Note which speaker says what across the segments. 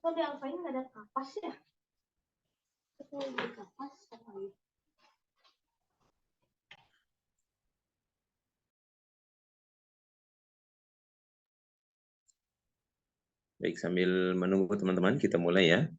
Speaker 1: Kok di Alfa ini nggak ada kapas ya? Kita beli kapas apa ya?
Speaker 2: Baik, sambil menunggu teman-teman, kita mulai ya.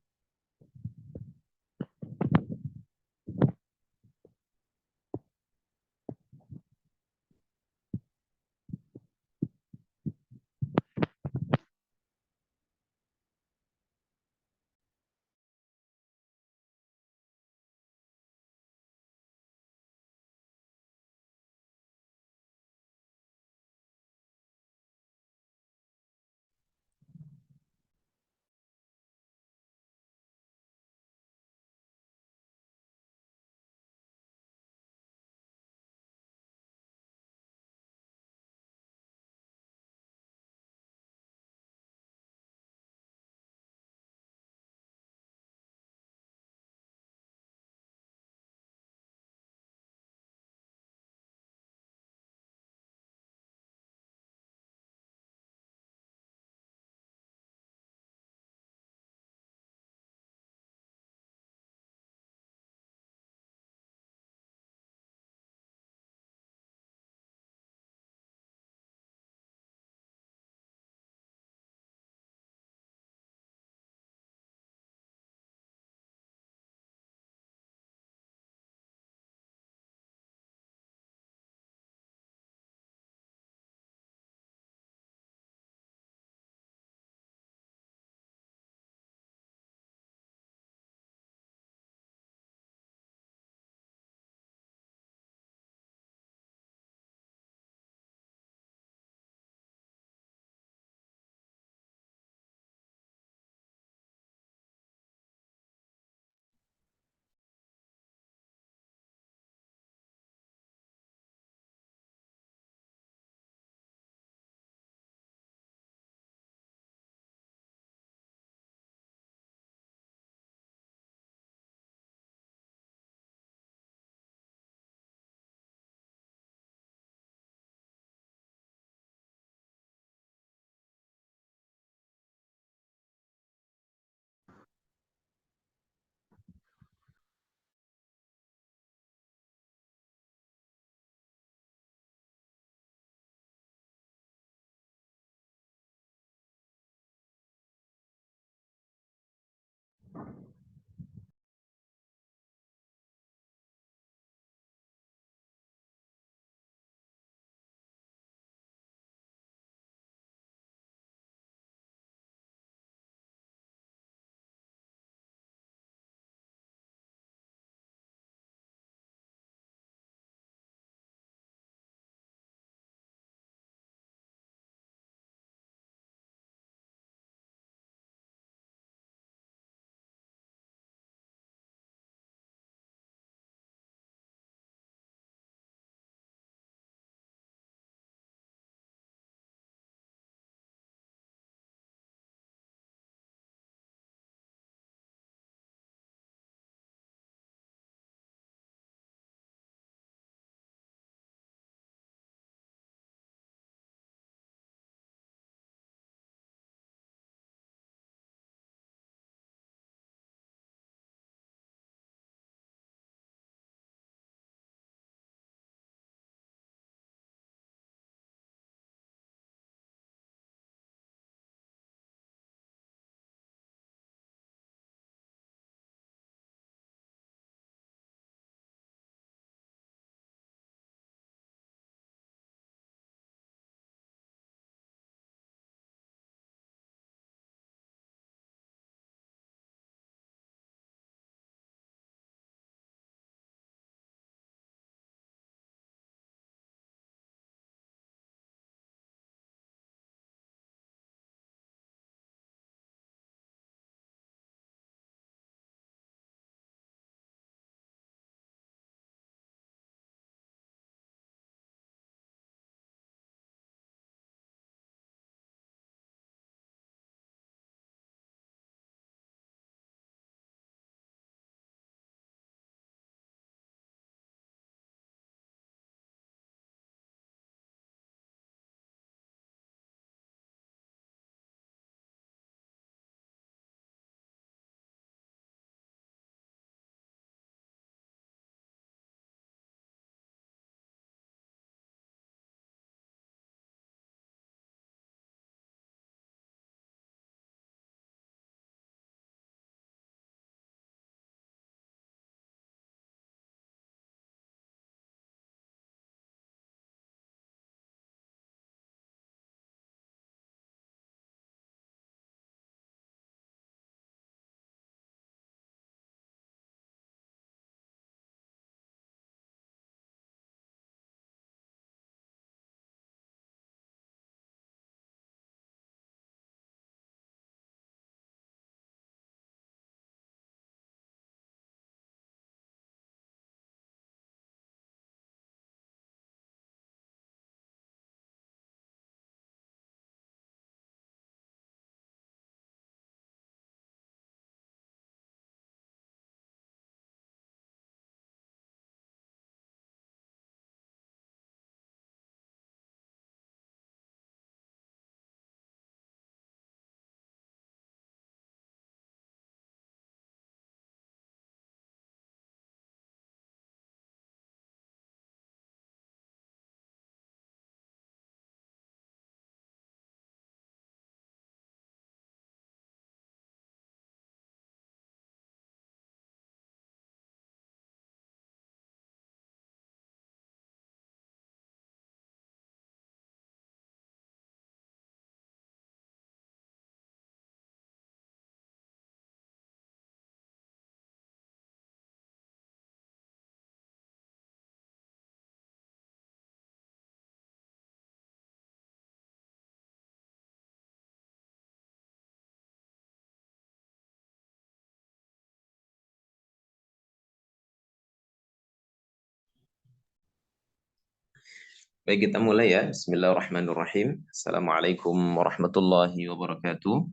Speaker 2: Baik, kita mulai ya. Bismillahirrahmanirrahim. Assalamualaikum warahmatullahi wabarakatuh.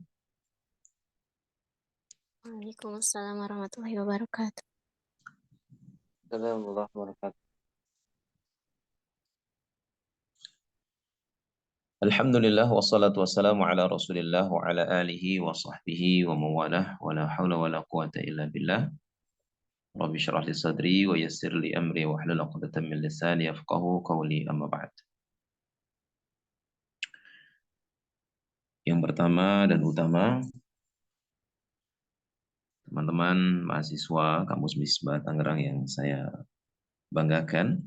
Speaker 1: Waalaikumsalam warahmatullahi wabarakatuh.
Speaker 3: Assalamualaikum warahmatullahi wabarakatuh.
Speaker 2: Alhamdulillah wassalatu wassalamu ala Rasulillah wa ala alihi wa sahbihi wa mawalah wa la haula wa la quwata illa billah. Rabbi syrah li sadri wa yassir li amri wa hlul 'uqdatam min lisani yafqahu qawli, amma ba'd. Yang pertama dan utama, teman-teman mahasiswa Kampus Misbah Tangerang yang saya banggakan,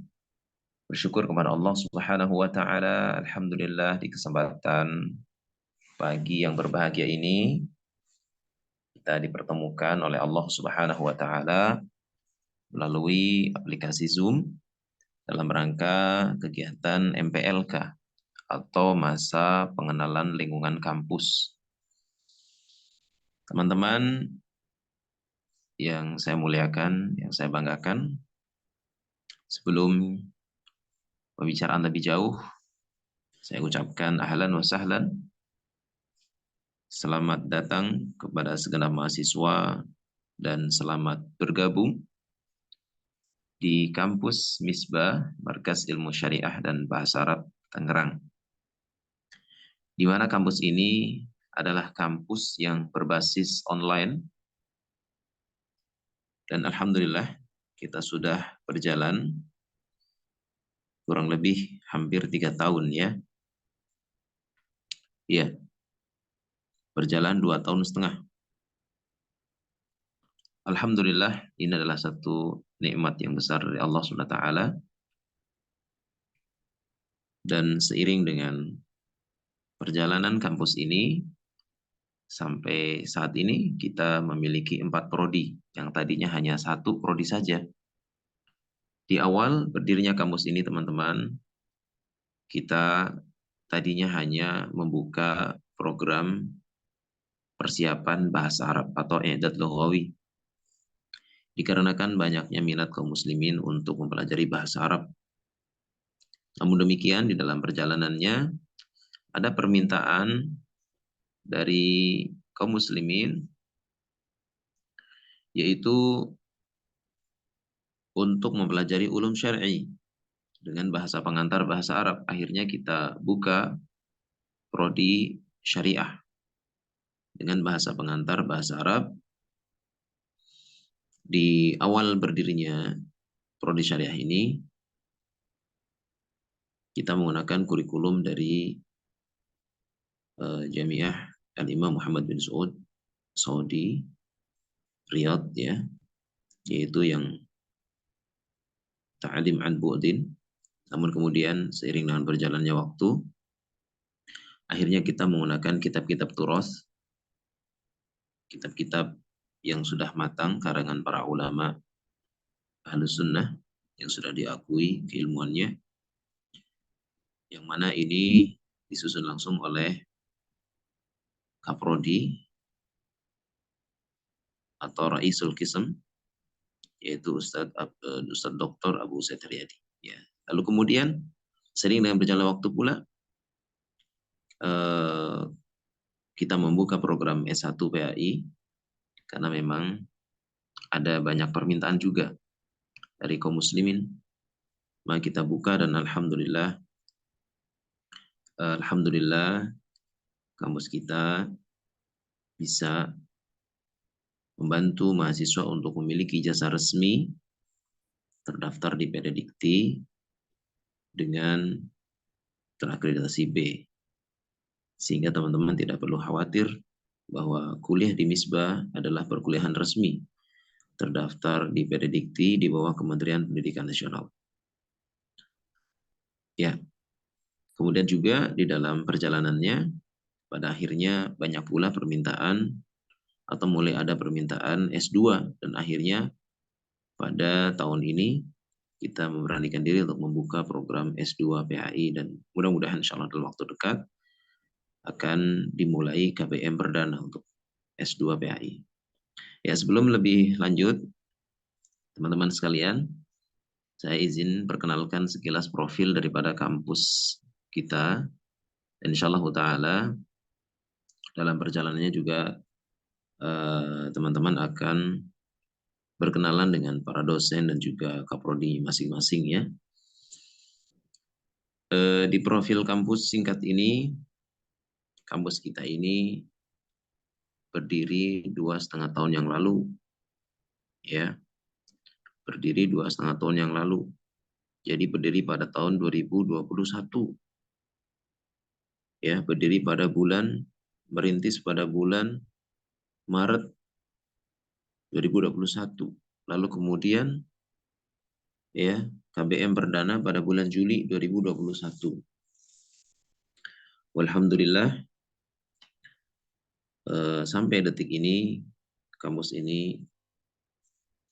Speaker 2: bersyukur kepada Allah Subhanahu wa taala, alhamdulillah di kesempatan pagi yang berbahagia ini kita dipertemukan oleh Allah Subhanahu wa taala melalui aplikasi Zoom dalam rangka kegiatan MPLK atau masa pengenalan lingkungan kampus. Teman-teman yang saya muliakan, yang saya banggakan, sebelum pembicaraan lebih jauh, saya ucapkan ahlan wa sahlan. Selamat datang kepada segenap mahasiswa dan selamat bergabung di kampus Misbah, Markas Ilmu Syariah dan Bahasa Arab Tangerang. Di mana kampus ini adalah kampus yang berbasis online. Dan alhamdulillah kita sudah berjalan kurang lebih hampir 3 tahun ya. Iya, berjalan 2,5 tahun. Alhamdulillah, ini adalah satu nikmat yang besar dari Allah SWT. Dan seiring dengan perjalanan kampus ini, sampai saat ini kita memiliki 4 prodi, yang tadinya hanya 1 prodi saja. Di awal berdirinya kampus ini, teman-teman, kita tadinya hanya membuka program persiapan bahasa Arab atau i'dad lughawi. Dikarenakan banyaknya minat kaum muslimin untuk mempelajari bahasa Arab. Namun demikian, di dalam perjalanannya ada permintaan dari kaum muslimin, yaitu untuk mempelajari ulum syar'i dengan bahasa pengantar bahasa Arab. Akhirnya kita buka prodi syariah dengan bahasa pengantar bahasa Arab. Di awal berdirinya prodi syariah ini, kita menggunakan kurikulum dari Jamiah Al-Imam Muhammad bin Saud, Saudi, Riyadh ya, yaitu yang ta'lim an bu'din. Namun kemudian seiring dengan berjalannya waktu, akhirnya kita menggunakan kitab-kitab turas, kitab-kitab yang sudah matang karangan para ulama Ahlus Sunnah yang sudah diakui keilmuannya, yang mana ini disusun langsung oleh Kaprodi atau Raisul Qism, yaitu Ustadz Dr. Abu Said Riyadi. Ya. Lalu kemudian sering dengan berjalan waktu pula kita membuka program S1 PAI karena memang ada banyak permintaan juga dari kaum muslimin. Maka kita buka dan alhamdulillah kampus kita bisa membantu mahasiswa untuk memiliki ijazah resmi terdaftar di Pededikti dengan terakreditasi B. Sehingga teman-teman tidak perlu khawatir bahwa kuliah di Misbah adalah perkuliahan resmi terdaftar di Pededikti di bawah Kementerian Pendidikan Nasional. Ya. Kemudian juga di dalam perjalanannya pada akhirnya banyak pula permintaan atau mulai ada permintaan S2, dan akhirnya pada tahun ini kita memberanikan diri untuk membuka program S2 PAI, dan mudah-mudahan insya Allah dalam waktu dekat akan dimulai KBM perdana untuk S2 PAI. Ya, sebelum lebih lanjut, teman-teman sekalian, saya izin perkenalkan sekilas profil daripada kampus kita. Insyaallah ta'ala dalam perjalanannya juga teman-teman akan berkenalan dengan para dosen dan juga kaprodi masing-masing ya. Di profil kampus singkat ini, kampus kita ini berdiri 2,5 tahun yang lalu, ya, berdiri 2,5 tahun yang lalu. Jadi berdiri pada tahun 2021, ya, berdiri pada merintis pada bulan Maret 2021. Lalu kemudian, ya, KBM perdana pada bulan Juli 2021. Alhamdulillah, sampai detik ini kampus ini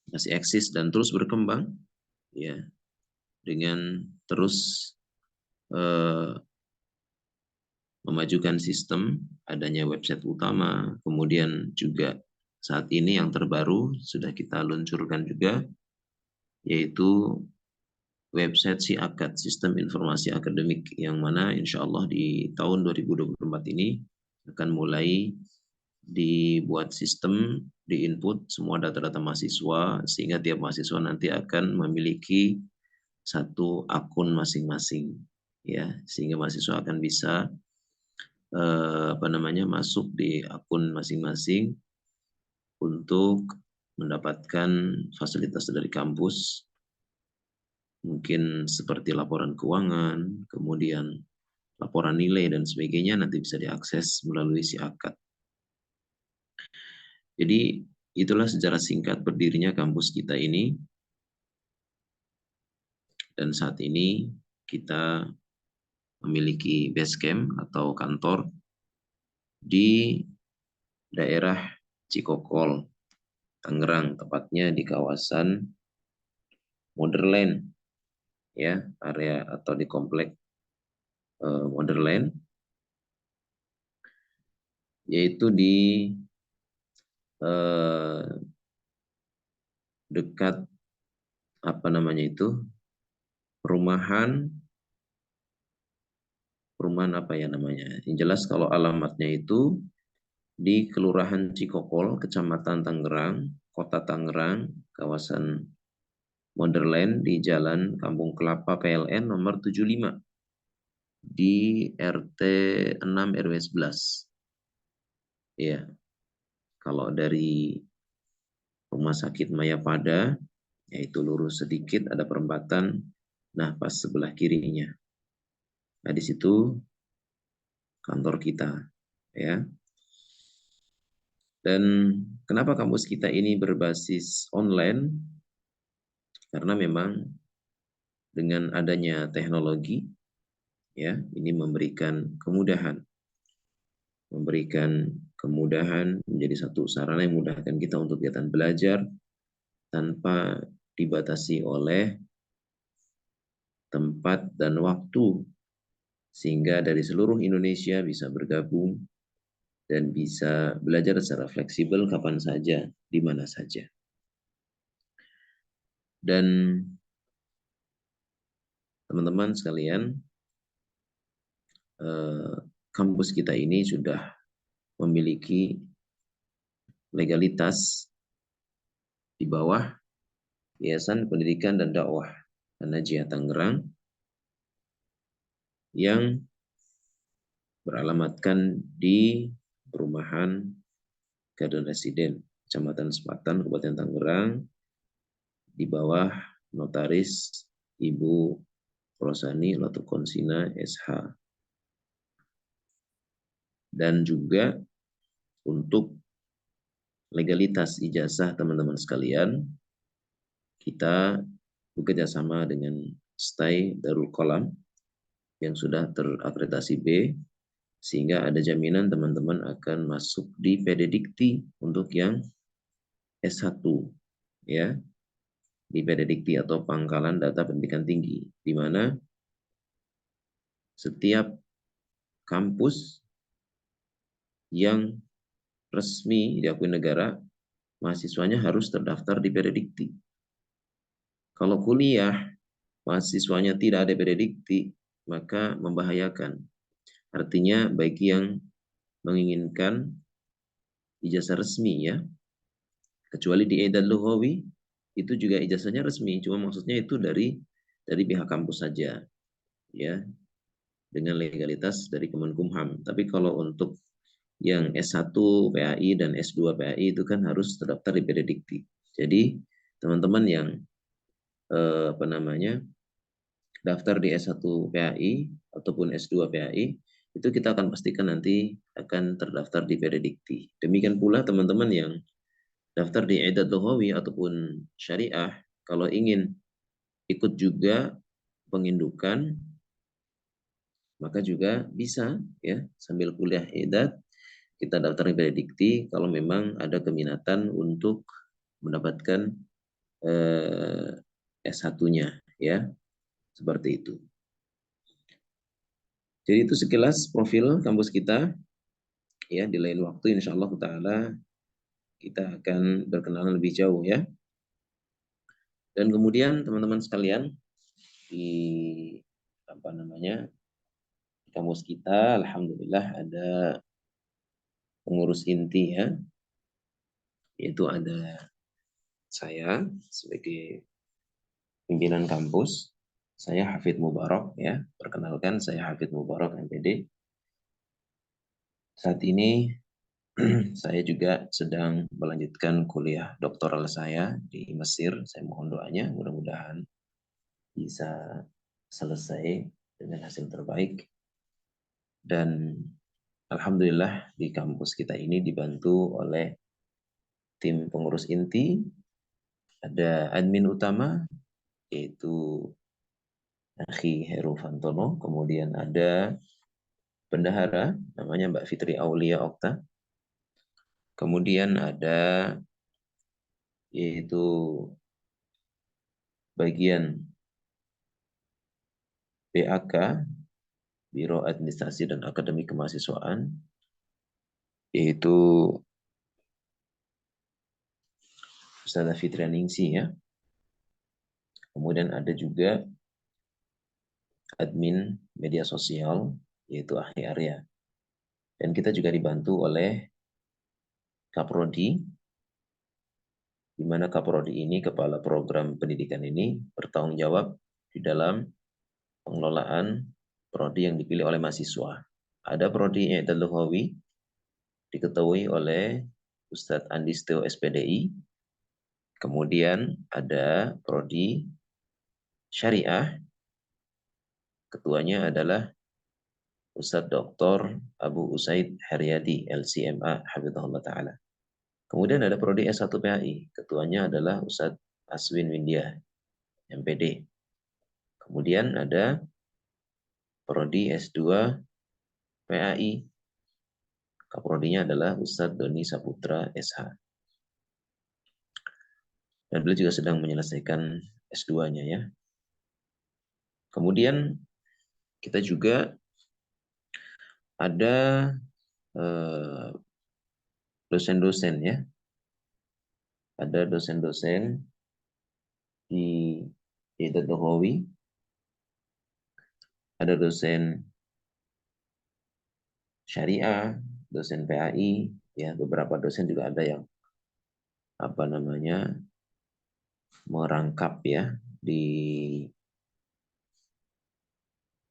Speaker 2: masih eksis dan terus berkembang, ya, dengan terus memajukan sistem, adanya website utama, kemudian juga saat ini yang terbaru sudah kita luncurkan juga, yaitu website SIAKAD, Sistem Informasi Akademik, yang mana insya Allah di tahun 2024 ini akan mulai dibuat sistem, di-input semua data-data mahasiswa, sehingga tiap mahasiswa nanti akan memiliki satu akun masing-masing, ya, sehingga mahasiswa akan bisa masuk di akun masing-masing untuk mendapatkan fasilitas dari kampus, mungkin seperti laporan keuangan, kemudian laporan nilai dan sebagainya nanti bisa diakses melalui SIAKAD. Jadi itulah sejarah singkat berdirinya kampus kita ini. Dan saat ini kita memiliki base camp atau kantor di daerah Cikokol, Tangerang, tepatnya di kawasan Modern, ya, area atau di komplek Modern, yaitu di dekat perumahan apa ya namanya. Yang jelas kalau alamatnya itu di Kelurahan Cikokol, Kecamatan Tangerang, Kota Tangerang, kawasan Modern, di Jalan Kampung Kelapa PLN nomor 75 di RT 6 RW 11. Ya. Kalau dari Rumah Sakit Mayapada, yaitu lurus sedikit ada perempatan, nah pas sebelah kirinya. Nah di situ kantor kita, ya. Dan kenapa kampus kita ini berbasis online? Karena memang dengan adanya teknologi, ya, ini memberikan kemudahan menjadi satu sarana yang memudahkan kita untuk kegiatan belajar tanpa dibatasi oleh tempat dan waktu, sehingga dari seluruh Indonesia bisa bergabung dan bisa belajar secara fleksibel kapan saja, di mana saja. Dan teman-teman sekalian, kampus kita ini sudah memiliki legalitas di bawah Yayasan Pendidikan dan Dakwah An-Najiyah Tangerang yang beralamatkan di perumahan Garden Residen, Kecamatan Sepatan, Kabupaten Tangerang, di bawah Notaris Ibu Rosani Latukonsina SH. Dan juga untuk legalitas ijazah teman-teman sekalian, kita bekerja sama dengan STAI Darul Qalam yang sudah terakreditasi B, sehingga ada jaminan teman-teman akan masuk di PD Dikti untuk yang S1, ya, di PD Dikti atau Pangkalan Data Pendidikan Tinggi, di mana setiap kampus yang resmi diakui negara, mahasiswanya harus terdaftar di PD Dikti. Kalau kuliah mahasiswanya tidak ada predikti, maka membahayakan. Artinya bagi yang menginginkan ijazah resmi ya, kecuali di Edan Lughawi itu juga ijazahnya resmi, cuma maksudnya itu dari pihak kampus saja ya, dengan legalitas dari Kemenkumham. Tapi kalau untuk yang S1 PAI dan S2 PAI itu kan harus terdaftar di Pededikti. Jadi teman-teman yang apa namanya daftar di S1 PAI ataupun S2 PAI itu kita akan pastikan nanti akan terdaftar di Pededikti. Demikian pula teman-teman yang daftar di Idat Lughawi ataupun Syariah, kalau ingin ikut juga pengindukan maka juga bisa ya, sambil kuliah Idat kita daftar di Pededikti kalau memang ada keminatan untuk mendapatkan S1-nya ya, seperti itu. Jadi itu sekilas profil kampus kita ya. Di lain waktu insya Allah taala kita akan berkenalan lebih jauh ya. Dan kemudian teman-teman sekalian di apa namanya di kampus kita alhamdulillah ada pengurus inti ya, yaitu ada saya sebagai pimpinan kampus. Saya Hafid Mubarak ya. Perkenalkan saya Hafid Mubarak MPD. Saat ini saya juga sedang melanjutkan kuliah doktoral saya di Mesir. Saya mohon doanya mudah-mudahan bisa selesai dengan hasil terbaik. Dan alhamdulillah di kampus kita ini dibantu oleh tim pengurus inti, ada admin utama yaitu Akhi Heru Fantono, kemudian ada bendahara namanya Mbak Fitri Aulia Okta, kemudian ada yaitu bagian BAK, Biro Administrasi dan Akademi Kemahasiswaan, yaitu Ustazah Fitrianingsi ya. Kemudian ada juga admin media sosial, yaitu Ahli Arya. Dan kita juga dibantu oleh Kaprodi, di mana Kaprodi ini, kepala program pendidikan ini, bertanggung jawab di dalam pengelolaan prodi yang dipilih oleh mahasiswa. Ada prodi I'dad Lughawi, diketahui oleh Ustadz Andis Teo SPDI. Kemudian ada prodi Syariah, ketuanya adalah Ustadz Dr. Abu Usaid Haryadi, LCMA, Hafizahullah Ta'ala. Kemudian ada prodi S1 PAI, ketuanya adalah Ustadz Aswin Windia, MPD. Kemudian ada prodi S2 PAI, kaprodinya adalah Ustadz Doni Saputra SH. Dan beliau juga sedang menyelesaikan S2-nya ya. Kemudian kita juga ada dosen-dosen ya. Ada dosen-dosen di I'dad Lughawi, ada dosen Syariah, dosen PAI, ya beberapa dosen juga ada yang apa namanya merangkap ya di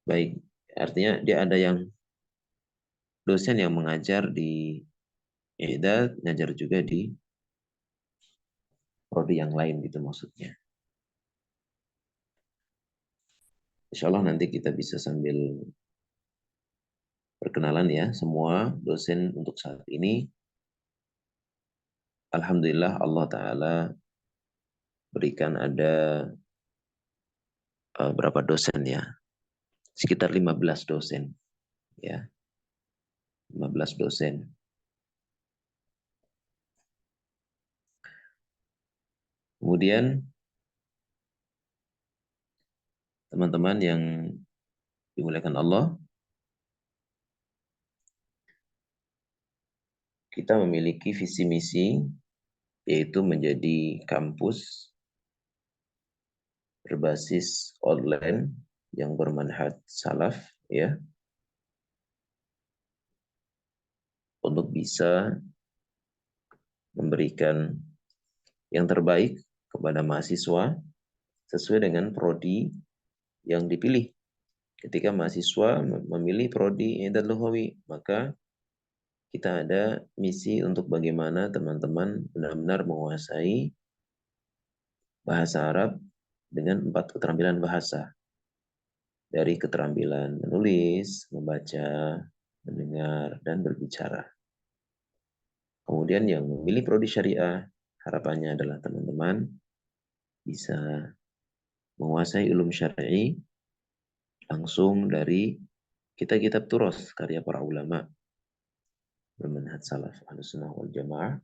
Speaker 2: baik, artinya dia ada yang dosen yang mengajar di I'dad, ngajar juga di prodi yang lain gitu maksudnya. Insya Allah nanti kita bisa sambil perkenalan ya semua dosen untuk saat ini. Alhamdulillah Allah Ta'ala berikan ada berapa dosen ya? Sekitar 15 dosen ya. 15 dosen. Kemudian teman-teman yang dimuliakan Allah, kita memiliki visi misi yaitu menjadi kampus berbasis online yang bermanhaj salaf, ya, untuk bisa memberikan yang terbaik kepada mahasiswa sesuai dengan prodi yang dipilih. Ketika mahasiswa memilih prodi I'dad Lughawi, maka kita ada misi untuk bagaimana teman-teman benar-benar menguasai bahasa Arab dengan 4 keterampilan bahasa. Dari keterampilan menulis, membaca, mendengar, dan berbicara. Kemudian yang memilih prodi syariah, harapannya adalah teman-teman bisa menguasai ilmu syar'i langsung dari kitab-kitab turos karya para ulama bermanhaj salaf Ahlussunnah wal Jamaah.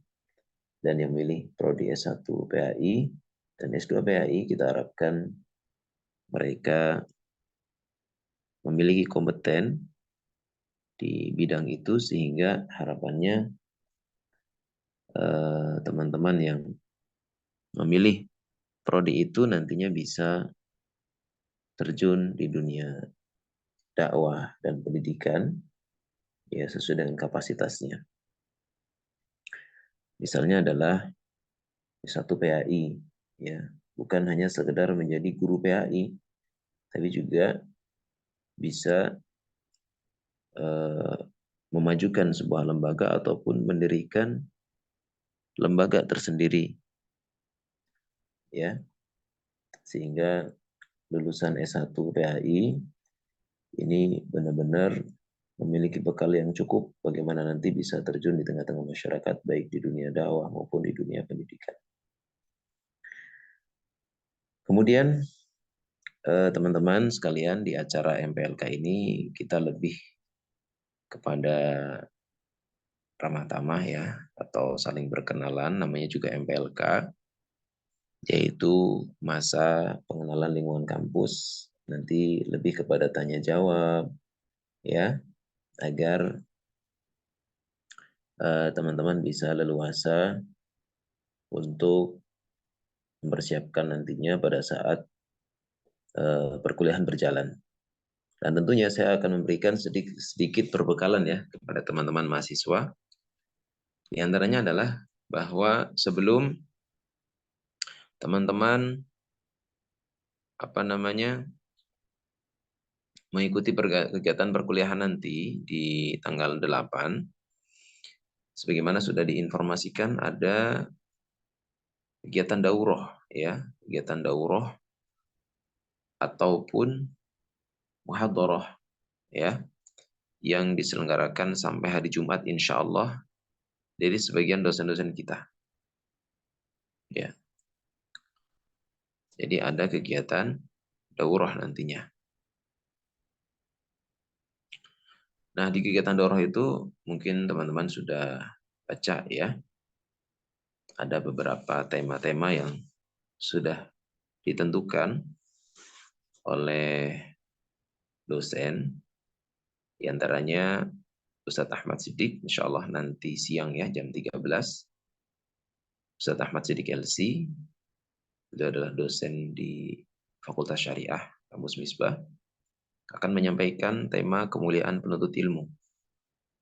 Speaker 2: Dan yang memilih prodi S1 PAI dan S2 PAI, kita harapkan mereka memiliki kompeten di bidang itu sehingga harapannya teman-teman yang memilih prodi itu nantinya bisa terjun di dunia dakwah dan pendidikan ya sesuai dengan kapasitasnya. Misalnya adalah satu PAI, ya, bukan hanya sekedar menjadi guru PAI, tapi juga bisa memajukan sebuah lembaga ataupun mendirikan lembaga tersendiri, ya, sehingga lulusan S1 PAI ini benar-benar memiliki bekal yang cukup bagaimana nanti bisa terjun di tengah-tengah masyarakat baik di dunia dakwah maupun di dunia pendidikan. Kemudian teman-teman sekalian, di acara MPLK ini kita lebih kepada ramah tamah ya, atau saling berkenalan, namanya juga MPLK, yaitu masa pengenalan lingkungan kampus. Nanti lebih kepada tanya jawab ya, agar teman-teman bisa leluasa untuk mempersiapkan nantinya pada saat perkuliahan berjalan. Dan tentunya saya akan memberikan sedikit perbekalan ya kepada teman-teman mahasiswa. Di antaranya adalah bahwa sebelum teman-teman mengikuti kegiatan perkuliahan nanti di tanggal 8, sebagaimana sudah diinformasikan ada kegiatan daurah ya, kegiatan daurah ataupun muhadharah ya, yang diselenggarakan sampai hari Jumat insya Allah dari sebagian dosen-dosen kita. Ya. Jadi ada kegiatan daurah nantinya. Nah, di kegiatan daurah itu mungkin teman-teman sudah baca ya. Ada beberapa tema-tema yang sudah ditentukan oleh dosen. Di antaranya Ustadz Ahmad Siddiq, insya Allah nanti siang ya, jam 13. Ustadz Ahmad Siddiq LC, beliau adalah dosen di Fakultas Syariah, Kampus Misbah, akan menyampaikan tema kemuliaan penuntut ilmu.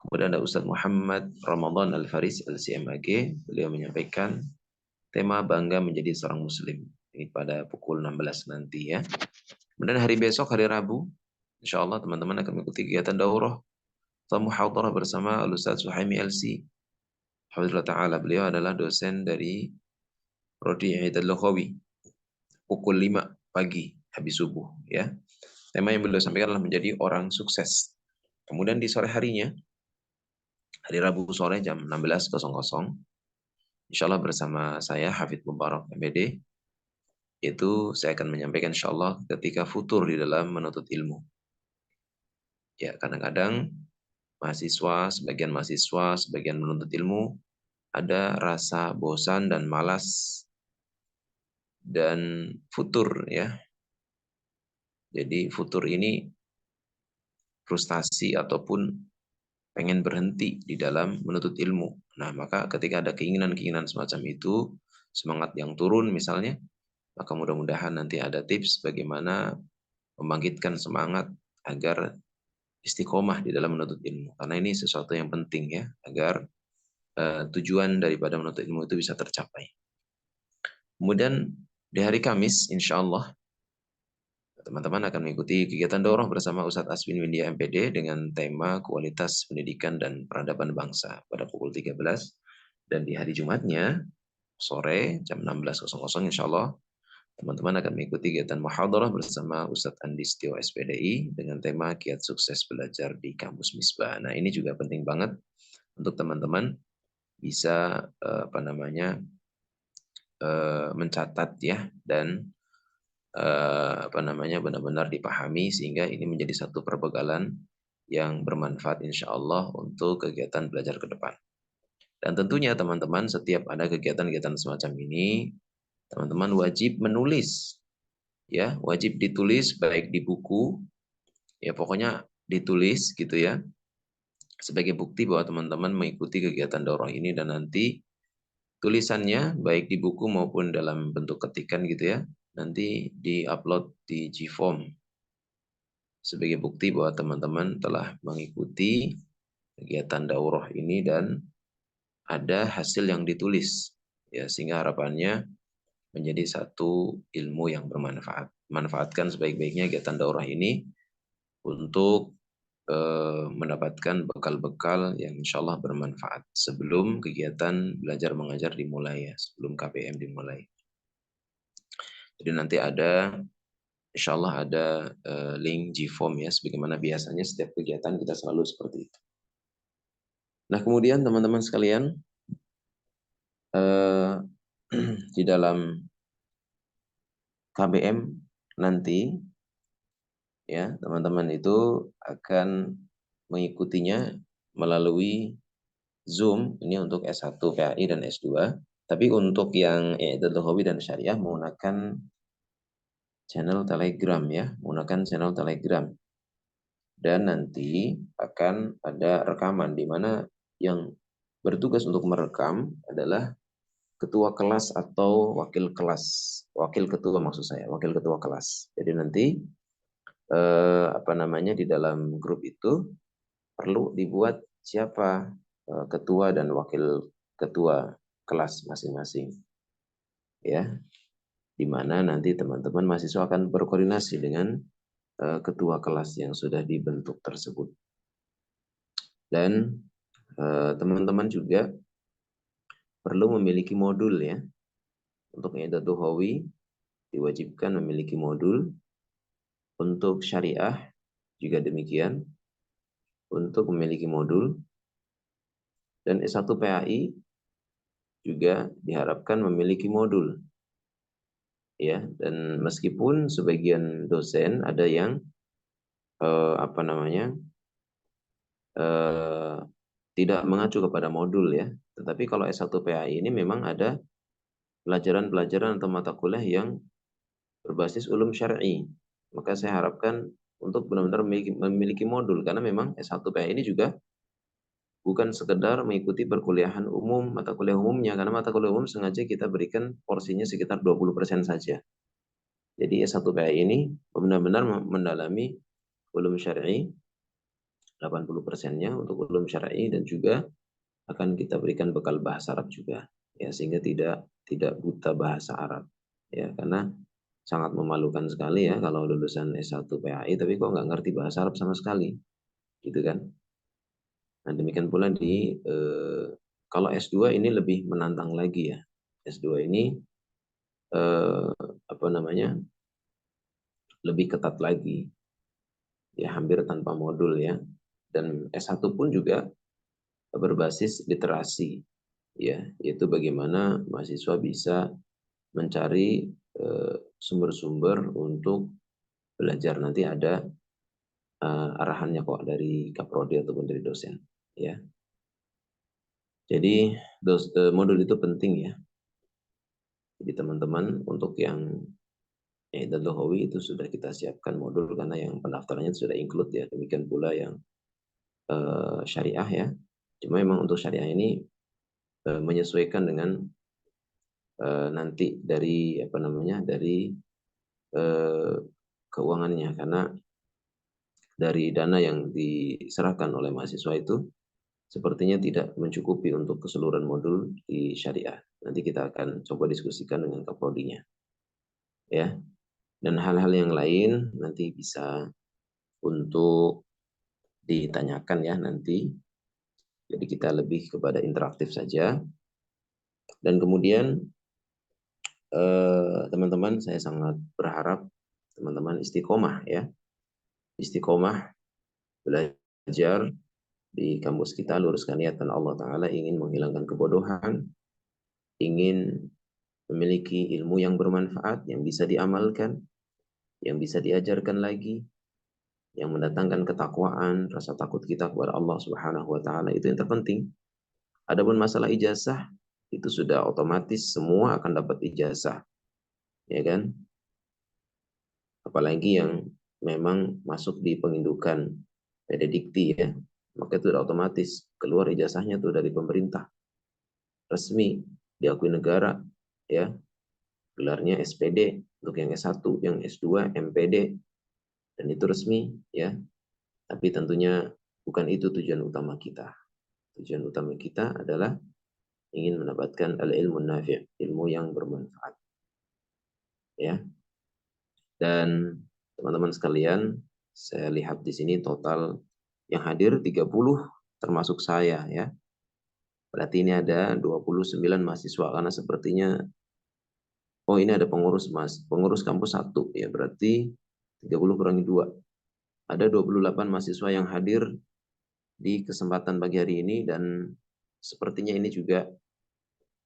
Speaker 2: Kemudian ada Ustadz Muhammad Ramadan Al-Faris LCMAG, beliau menyampaikan tema bangga menjadi seorang muslim. Ini pada pukul 16 nanti ya. Kemudian hari besok, hari Rabu, insya Allah teman-teman akan mengikuti kegiatan daurah atau muhadharah bersama Ustadz Suhaimi LC. Alhamdulillah Ta'ala, beliau adalah dosen dari Prodi I'dad Lughawi. Pukul 5 pagi, habis subuh ya. Tema yang beliau sampaikan adalah menjadi orang sukses. Kemudian di sore harinya, hari Rabu sore jam 16.00, insya Allah bersama saya Hafidz Mubarak MBD, itu saya akan menyampaikan insya Allah ketika futur di dalam menuntut ilmu. Ya, kadang-kadang sebagian mahasiswa, sebagian menuntut ilmu, ada rasa bosan dan malas dan futur ya. Jadi futur ini frustasi ataupun pengen berhenti di dalam menuntut ilmu. Nah, maka ketika ada keinginan-keinginan semacam itu, semangat yang turun misalnya, Maka mudah-mudahan nanti ada tips bagaimana membangkitkan semangat agar istiqomah di dalam menuntut ilmu. Karena ini sesuatu yang penting ya, agar tujuan daripada menuntut ilmu itu bisa tercapai. Kemudian di hari Kamis, insya Allah, teman-teman akan mengikuti kegiatan daurah bersama Ustadz Aswin Windia MPD dengan tema kualitas pendidikan dan peradaban bangsa pada pukul 13. Dan di hari Jumatnya, sore jam 16.00 insya Allah, teman-teman akan mengikuti kegiatan muhadarah bersama Ustadz Andi Setio SPDI dengan tema Kiat Sukses Belajar di Kampus Misbah. Nah, ini juga penting banget untuk teman-teman bisa mencatat ya, dan benar-benar dipahami sehingga ini menjadi satu perbekalan yang bermanfaat insya Allah untuk kegiatan belajar ke depan. Dan tentunya teman-teman setiap ada kegiatan-kegiatan semacam ini, teman-teman wajib menulis, ya wajib ditulis baik di buku, ya pokoknya ditulis gitu ya, sebagai bukti bahwa teman-teman mengikuti kegiatan daurah ini, dan nanti tulisannya baik di buku maupun dalam bentuk ketikan gitu ya, nanti di-upload di Gform sebagai bukti bahwa teman-teman telah mengikuti kegiatan daurah ini dan ada hasil yang ditulis ya, sehingga harapannya menjadi satu ilmu yang bermanfaat. Manfaatkan sebaik-baiknya kegiatan daurah ini untuk mendapatkan bekal-bekal yang insya Allah bermanfaat sebelum kegiatan belajar mengajar dimulai ya, sebelum KPM dimulai. Jadi nanti ada, insya Allah ada link Gform ya, sebagaimana biasanya setiap kegiatan kita selalu seperti itu. Nah kemudian teman-teman sekalian, di dalam KBM nanti ya teman-teman itu akan mengikutinya melalui Zoom, ini untuk S1 PAI dan S2. Tapi untuk yang I'dadul Hobi dan Syariah menggunakan channel Telegram ya, menggunakan channel Telegram. Dan nanti akan ada rekaman di mana yang bertugas untuk merekam adalah ketua kelas atau wakil kelas, wakil ketua maksud saya, wakil ketua kelas. Jadi nanti di dalam grup itu perlu dibuat siapa ketua dan wakil ketua kelas masing-masing, ya, di mana nanti teman-teman mahasiswa akan berkoordinasi dengan ketua kelas yang sudah dibentuk tersebut. Dan teman-teman juga perlu memiliki modul ya. Untuk I'dadul Hobi diwajibkan memiliki modul, untuk syariah juga demikian, untuk memiliki modul, dan S1 PAI juga diharapkan memiliki modul. Ya, dan meskipun sebagian dosen ada yang tidak mengacu kepada modul ya, tetapi kalau S1 PAI ini memang ada pelajaran-pelajaran atau mata kuliah yang berbasis ulum syar'i. Maka saya harapkan untuk benar-benar memiliki modul, karena memang S1 PAI ini juga bukan sekedar mengikuti perkuliahan umum, mata kuliah umumnya, karena mata kuliah umum sengaja kita berikan porsinya sekitar 20% saja. Jadi S1 PAI ini benar-benar mendalami ulum syar'i, 80%-nya untuk ulum syar'i, dan juga akan kita berikan bekal bahasa Arab juga, ya, sehingga tidak buta bahasa Arab, ya, karena sangat memalukan sekali ya kalau lulusan S1 PAI tapi kok nggak ngerti bahasa Arab sama sekali, gitu kan. Nah demikian pula kalau S2 ini lebih menantang lagi ya. S2 ini lebih ketat lagi, ya, hampir tanpa modul ya. Dan S1 pun juga berbasis literasi, ya, yaitu bagaimana mahasiswa bisa mencari sumber-sumber untuk belajar. Nanti ada arahannya kok dari kaprodi ataupun dari dosen, ya. Jadi modul itu penting ya. Jadi teman-teman untuk yang I'dadul Hobi itu sudah kita siapkan modul karena yang pendaftarannya sudah include ya. Demikian pula yang syariah ya. Cuma memang untuk syariah ini menyesuaikan dengan nanti dari apa namanya dari keuangannya, karena dari dana yang diserahkan oleh mahasiswa itu sepertinya tidak mencukupi untuk keseluruhan modul di syariah. Nanti kita akan coba diskusikan dengan Kaprodinya, ya. Dan hal-hal yang lain nanti bisa untuk ditanyakan ya nanti. Jadi kita lebih kepada interaktif saja. Dan kemudian teman-teman, saya sangat berharap teman-teman istiqomah ya. Istiqomah belajar di kampus kita, luruskan niat dan Allah Ta'ala ingin menghilangkan kebodohan, ingin memiliki ilmu yang bermanfaat, yang bisa diamalkan, yang bisa diajarkan lagi, yang mendatangkan ketakwaan, rasa takut kita kepada Allah Subhanahu wa Ta'ala, itu yang terpenting. Adapun masalah ijazah itu sudah otomatis semua akan dapat ijazah, ya kan? Apalagi yang memang masuk di pengindukan pededikti ya, maka itu sudah otomatis keluar ijazahnya tuh dari pemerintah resmi, diakui negara ya, gelarnya SPD untuk yang S1, yang S2 MPD, dan itu resmi ya. Tapi tentunya bukan itu tujuan utama kita. Tujuan utama kita adalah ingin mendapatkan al-ilmu nafi', ilmu yang bermanfaat. Ya. Dan teman-teman sekalian, saya lihat di sini total yang hadir 30 termasuk saya ya. Berarti ini ada 29 mahasiswa karena sepertinya oh ini ada pengurus kampus 1 ya, berarti 30 kurangi 2. Ada 28 mahasiswa yang hadir di kesempatan pagi hari ini, dan sepertinya ini juga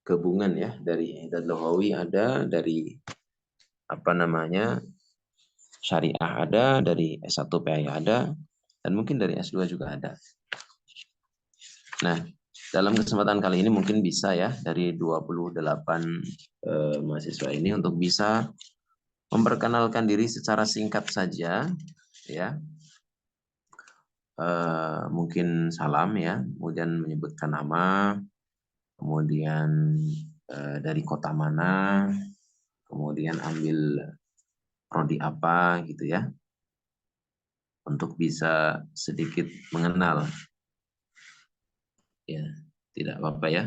Speaker 2: gabungan ya, dari Hidayat Lahawi ada, dari apa namanya Syariah ada, dari S1 PAI ada, dan mungkin dari S2 juga ada. Nah, dalam kesempatan kali ini mungkin bisa ya dari 28 mahasiswa ini untuk bisa memperkenalkan diri secara singkat saja ya. Mungkin salam ya, kemudian menyebutkan nama, kemudian dari kota mana, kemudian ambil prodi apa gitu ya, untuk bisa sedikit mengenal ya, tidak apa-apa ya,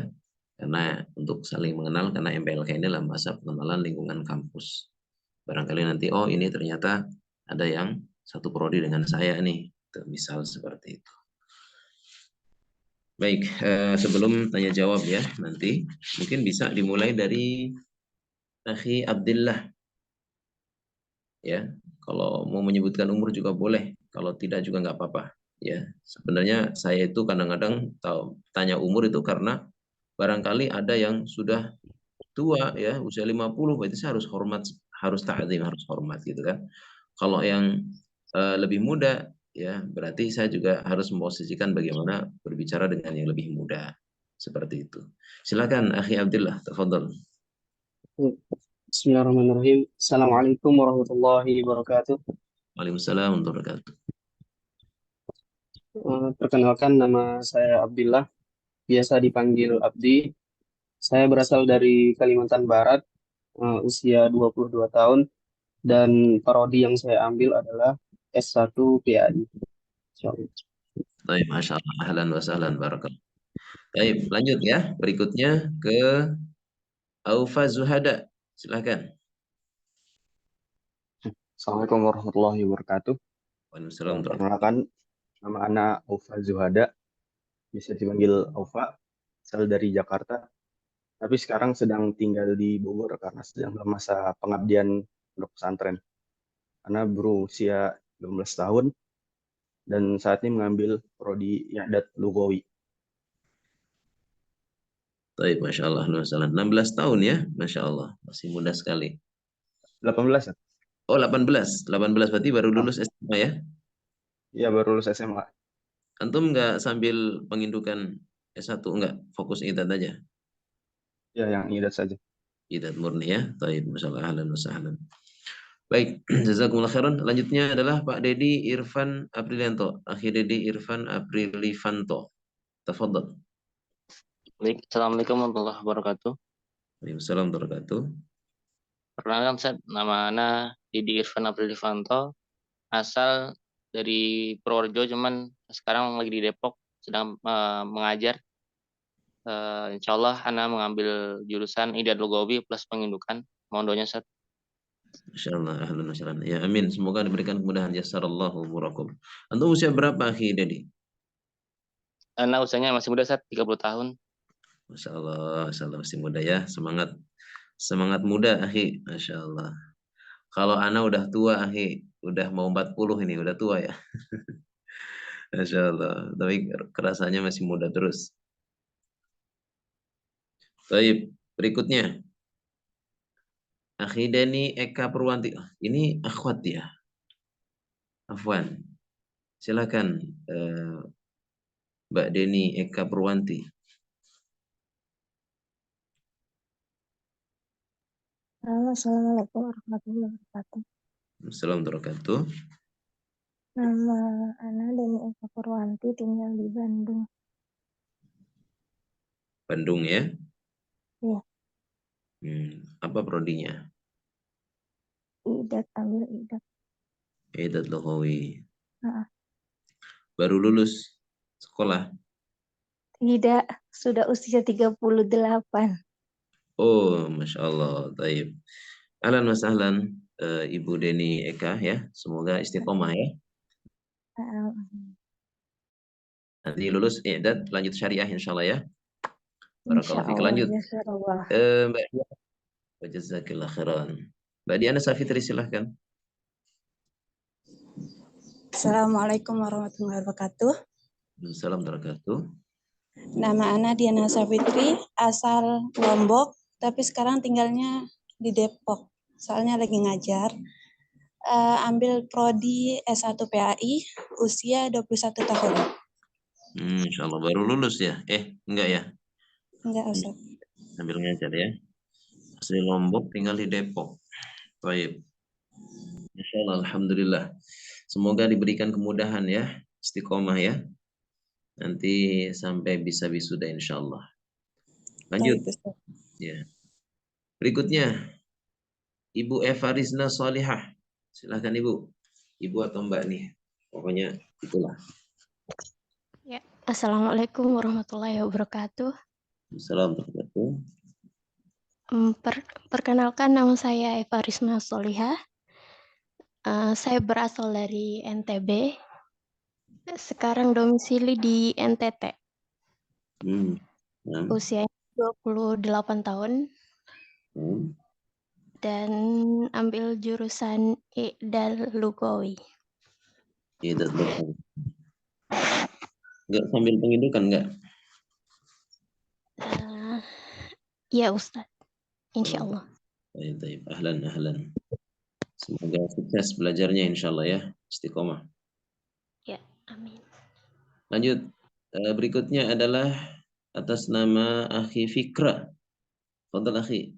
Speaker 2: karena untuk saling mengenal, karena MPLK ini adalah masa pengenalan lingkungan kampus. Barangkali nanti oh ini ternyata ada yang satu prodi dengan saya nih, misal seperti itu. Baik, sebelum tanya jawab ya nanti, mungkin bisa dimulai dari Akhi Abdillah. Ya, kalau mau menyebutkan umur juga boleh, kalau tidak juga nggak apa-apa. Ya, sebenarnya saya itu kadang-kadang tanya umur itu karena barangkali ada yang sudah tua ya, usia 50, berarti saya harus hormat, harus ta'zim, harus hormat gitu kan. Kalau yang lebih muda ya, berarti saya juga harus memposisikan bagaimana berbicara dengan yang lebih muda. Seperti itu. Silakan Akhi Abdillah, tafadhol.
Speaker 3: Bismillahirrahmanirrahim. Assalamualaikum warahmatullahi wabarakatuh.
Speaker 2: Waalaikumsalam warahmatullahi wabarakatuh.
Speaker 3: Perkenalkan, nama saya Abdillah, biasa dipanggil Abdi. Saya berasal dari Kalimantan Barat, usia 22 tahun, dan prodi yang saya ambil adalah S1 PAI.
Speaker 2: Baik, Masya Allah. Ahlan wa sahlan, barakallah. Baik, lanjut ya. Berikutnya ke Aufa Zuhada. Silakan.
Speaker 4: Assalamualaikum warahmatullahi wabarakatuh.
Speaker 2: Waalaikumsalam.
Speaker 4: Perkenalkan, nama anak Aufa Zuhada, bisa dipanggil Aufa, asal dari Jakarta. Tapi sekarang sedang tinggal di Bogor karena sedang dalam masa pengabdian pondok pesantren. Karena berusia 12 tahun dan saat ini mengambil prodi I'dad Lughawi.
Speaker 2: Baik, Masya Allah. 16 tahun ya, Masya Allah. Masih muda sekali.
Speaker 4: 18 ya?
Speaker 2: Oh, 18. 18 berarti baru lulus SMA ya?
Speaker 4: Iya, baru lulus SMA.
Speaker 2: Antum nggak sambil pengindukan S1, nggak? Fokus I'dad aja?
Speaker 4: Ya, yang I'dad saja.
Speaker 2: I'dad murni ya? Baik, Masya Allah. Ahlan wa sahlan. Baik, jazakumullah khairan. Lanjutnya adalah Pak Dedi Irfan Aprilianto. Akhi Dedi Irfan Aprilifanto. Tafadhol.
Speaker 5: Baik, Assalamualaikum warahmatullahi wabarakatuh.
Speaker 2: Waalaikumsalam warahmatullahi wabarakatuh.
Speaker 5: Perkenalkan Ustaz, nama Ana Didi Irfan Aprilifanto, asal dari Purworejo, cuman sekarang lagi di Depok, sedang mengajar. Insya Allah Ana mengambil jurusan Idad Lugawi plus pengindukan. Mohon doanya Ustaz.
Speaker 2: Masya Allah, ahlan wa sahlan. Ya, amin. Semoga diberikan kemudahan. Jazakallahu umurakum. Antum usia berapa, akhi Dedi?
Speaker 5: Ana usianya masih muda Ustaz, 30 tahun.
Speaker 2: Masya Allah masih muda ya. Semangat, semangat muda, akhi. Masya Allah. Kalau Ana udah tua, akhi. Udah mau 40 ini, udah tua ya. Masya Allah. Tapi kerasanya masih muda terus. Baik, berikutnya. Akhi Deni Eka Purwanti. Ini akhwat ya. Afwan. Silakan Mbak Deni Eka Purwanti.
Speaker 1: Assalamualaikum warahmatullahi wabarakatuh.
Speaker 2: Assalamualaikum warahmatullahi wabarakatuh.
Speaker 1: Nama Ana Deni Eka Purwanti, tinggal di Bandung.
Speaker 2: Bandung ya?
Speaker 1: Iya.
Speaker 2: Apa prodinya?
Speaker 1: Idat, ambil idat.
Speaker 2: Idad Lughawi.
Speaker 1: Heeh.
Speaker 2: Baru lulus sekolah?
Speaker 1: Tidak, sudah usia 38.
Speaker 2: Oh, Masya Allah. Taib. Ahlan wa sahlan, Ibu Deni Eka ya. Semoga istiqomah ya. Nanti lulus I'dad, lanjut syariah insya Allah ya. Barakallahu fiik. Lanjut. Mbak Diana. Jazakillah khairan. Mbak Diana Safitri silahkan.
Speaker 6: Assalamualaikum warahmatullahi wabarakatuh.
Speaker 2: Assalamualaikum warahmatullahi wabarakatuh.
Speaker 6: Nama Ana Diana Safitri, asal Lombok, tapi sekarang tinggalnya di Depok. Soalnya lagi ngajar. Ambil prodi S1 PAI, usia 21 tahun.
Speaker 2: Insya Allah baru lulus ya? Enggak ya?
Speaker 6: Enggak, Ustaz.
Speaker 2: Sambil ngajar ya. Asli Lombok, tinggal di Depok. Baik. Insya Allah, alhamdulillah. Semoga diberikan kemudahan ya, istiqomah ya. Nanti sampai bisa wisuda insya Allah. Lanjut. Ya. Berikutnya, Ibu Eva Rizna Salihah. Silahkan Ibu. Ibu atau Mbak nih. Pokoknya itulah.
Speaker 7: Ya. Assalamualaikum warahmatullahi wabarakatuh.
Speaker 2: Assalamualaikum.
Speaker 7: Perkenalkan, nama saya Eva Rizna Salihah. Saya berasal dari NTB. Sekarang domisili di NTT. Usianya 28 tahun. Dan ambil jurusan Idad Lugawi.
Speaker 2: Idad Lugawi. Enggak sambil pengindukan enggak?
Speaker 7: Ya Ustaz. Insya Allah.
Speaker 2: Baik. Ahlan. Semoga sukses belajarnya insya Allah ya. Istiqomah.
Speaker 7: Ya, amin.
Speaker 2: Lanjut. Berikutnya adalah atas nama Akhi Fikra. Fadhal Akhi.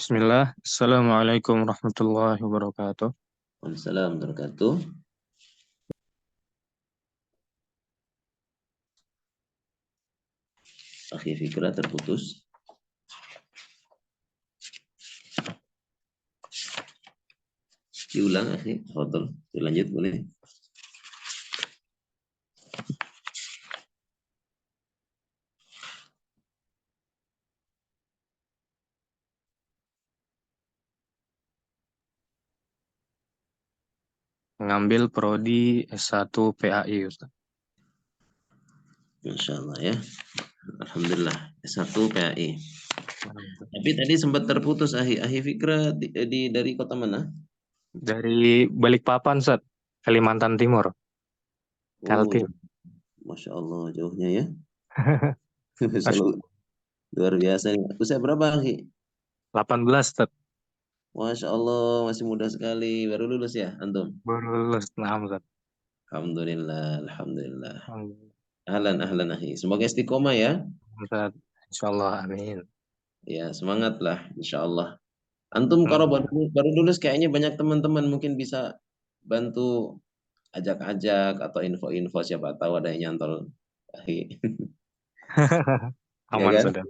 Speaker 8: Bismillah. Assalamualaikum warahmatullahi wabarakatuh.
Speaker 2: Waalaikumsalam warahmatullahi wabarakatuh. Akhi Fikra terputus. Diulang akhi, fadhal. Dilanjut boleh.
Speaker 8: Ngambil prodi S1 PAI, Ustaz.
Speaker 2: Masya Allah ya. Alhamdulillah. S1 PAI. Tapi tadi sempat terputus Akhi Fikra dari kota mana?
Speaker 8: Dari Balikpapan, Ustaz. Kalimantan Timur. Kaltim.
Speaker 2: Masya Allah jauhnya ya. Luar biasa. Usia berapa Akhi?
Speaker 8: 18, Ustaz.
Speaker 2: Masya Allah masih muda sekali. Baru lulus ya antum?
Speaker 8: Baru lulus, nah, Ustaz.
Speaker 2: Alhamdulillah. Ahlan Akhi. Semoga istiqomah ya.
Speaker 8: Ustaz. Insya Allah, amin.
Speaker 2: Ya semangatlah insya Allah. Antum kalau baru lulus kayaknya banyak teman-teman mungkin bisa bantu ajak-ajak atau info-info siapa tahu ada yang nyantol.
Speaker 8: Aman
Speaker 2: Ya kan?
Speaker 8: sudah.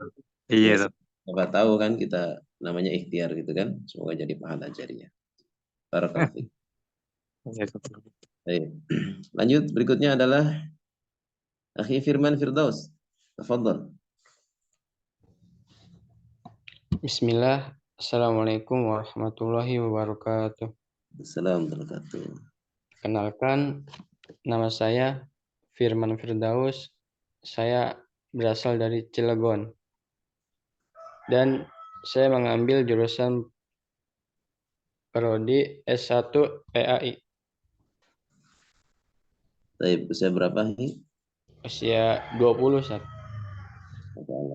Speaker 8: Iya,
Speaker 2: Ya,
Speaker 8: Ustaz.
Speaker 2: siapa tahu kan kita namanya ikhtiar gitu kan. Semoga jadi pahala jariah. Barakallahu fiik.
Speaker 8: Iya, Ustaz.
Speaker 2: Baik. Lanjut, berikutnya adalah Akhi Firman Firdaus. Tafadhal.
Speaker 3: Bismillah. Assalamualaikum warahmatullahi wabarakatuh.
Speaker 2: Assalamualaikum warahmatullahi wabarakatuh.
Speaker 3: Kenalkan, nama saya Firman Firdaus. Saya berasal dari Cilegon. Dan saya mengambil jurusan Prodi S1 PAI.
Speaker 2: Baik, usia berapa, Akhi?
Speaker 3: Usia 20, Ustaz.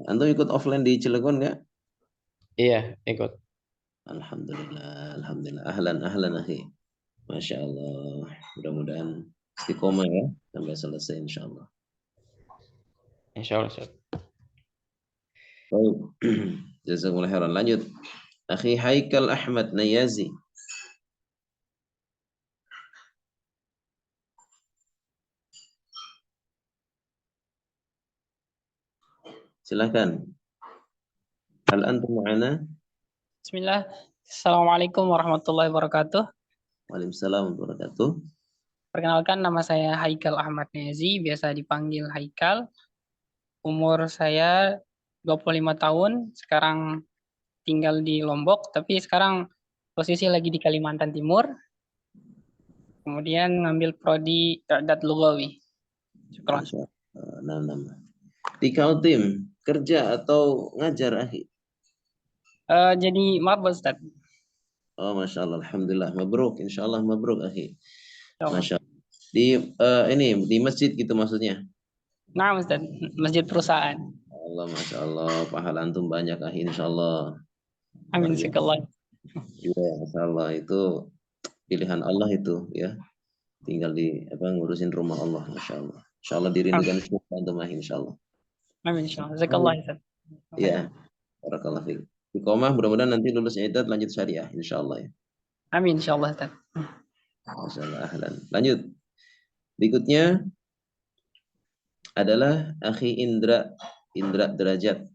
Speaker 2: Antum ikut offline di Cilegon nggak?
Speaker 3: Iya, ikut.
Speaker 2: Alhamdulillah, alhamdulillah. Ahlan, ahlan, Akhi. Masya Allah. Mudah-mudahan istiqomah ya sampai selesai insya Allah.
Speaker 3: Insya Allah, Ustaz.
Speaker 2: Baik. Jazakumullah khairan. Lanjut. Akhi Haikal Ahmad Nayazi. Silakan. Hal antum ma'ana?
Speaker 9: Bismillah. Assalamualaikum warahmatullahi wabarakatuh.
Speaker 2: Waalaikumsalam warahmatullahi wabarakatuh.
Speaker 9: Perkenalkan, nama saya Haikal Ahmad Niazi, biasa dipanggil Haikal. Umur saya 25 tahun, sekarang tinggal di Lombok, tapi sekarang posisi lagi di Kalimantan Timur. Kemudian ngambil prodi I'dad Lughawi. Syukran.
Speaker 2: Masya Allah. Nama. Di Kaltim, kerja atau ngajar, Akhi?
Speaker 9: Jadi maaf Ustaz.
Speaker 2: Oh, Masya Allah. Alhamdulillah. Mabruk. Insya Allah mabruk, Akhi.
Speaker 9: Insya
Speaker 2: Masya Allah. Di masjid gitu maksudnya?
Speaker 9: Nah Ustaz, masjid perusahaan.
Speaker 2: Allah, Masya Allah. Pahala antum banyak, Akhi. Insya Allah.
Speaker 9: Amin syukurlah.
Speaker 2: Iya, Masya Allah. Itu pilihan Allah itu ya. Tinggal ngurusin rumah Allah, Masya Allah. Insya Allah dirindukan semua antum, Insya Allah.
Speaker 9: Amin syukurlah. Jazakallah Ustaz.
Speaker 2: Iya. Barakallahu fiik. Iqamah mudah-mudahan nanti lulus iddat lanjut syariah insyaallah ya.
Speaker 9: Amin insyaallah Ustaz.
Speaker 2: Masyaallah, ahlan. Lanjut. Berikutnya adalah Akhi Indra Derajat.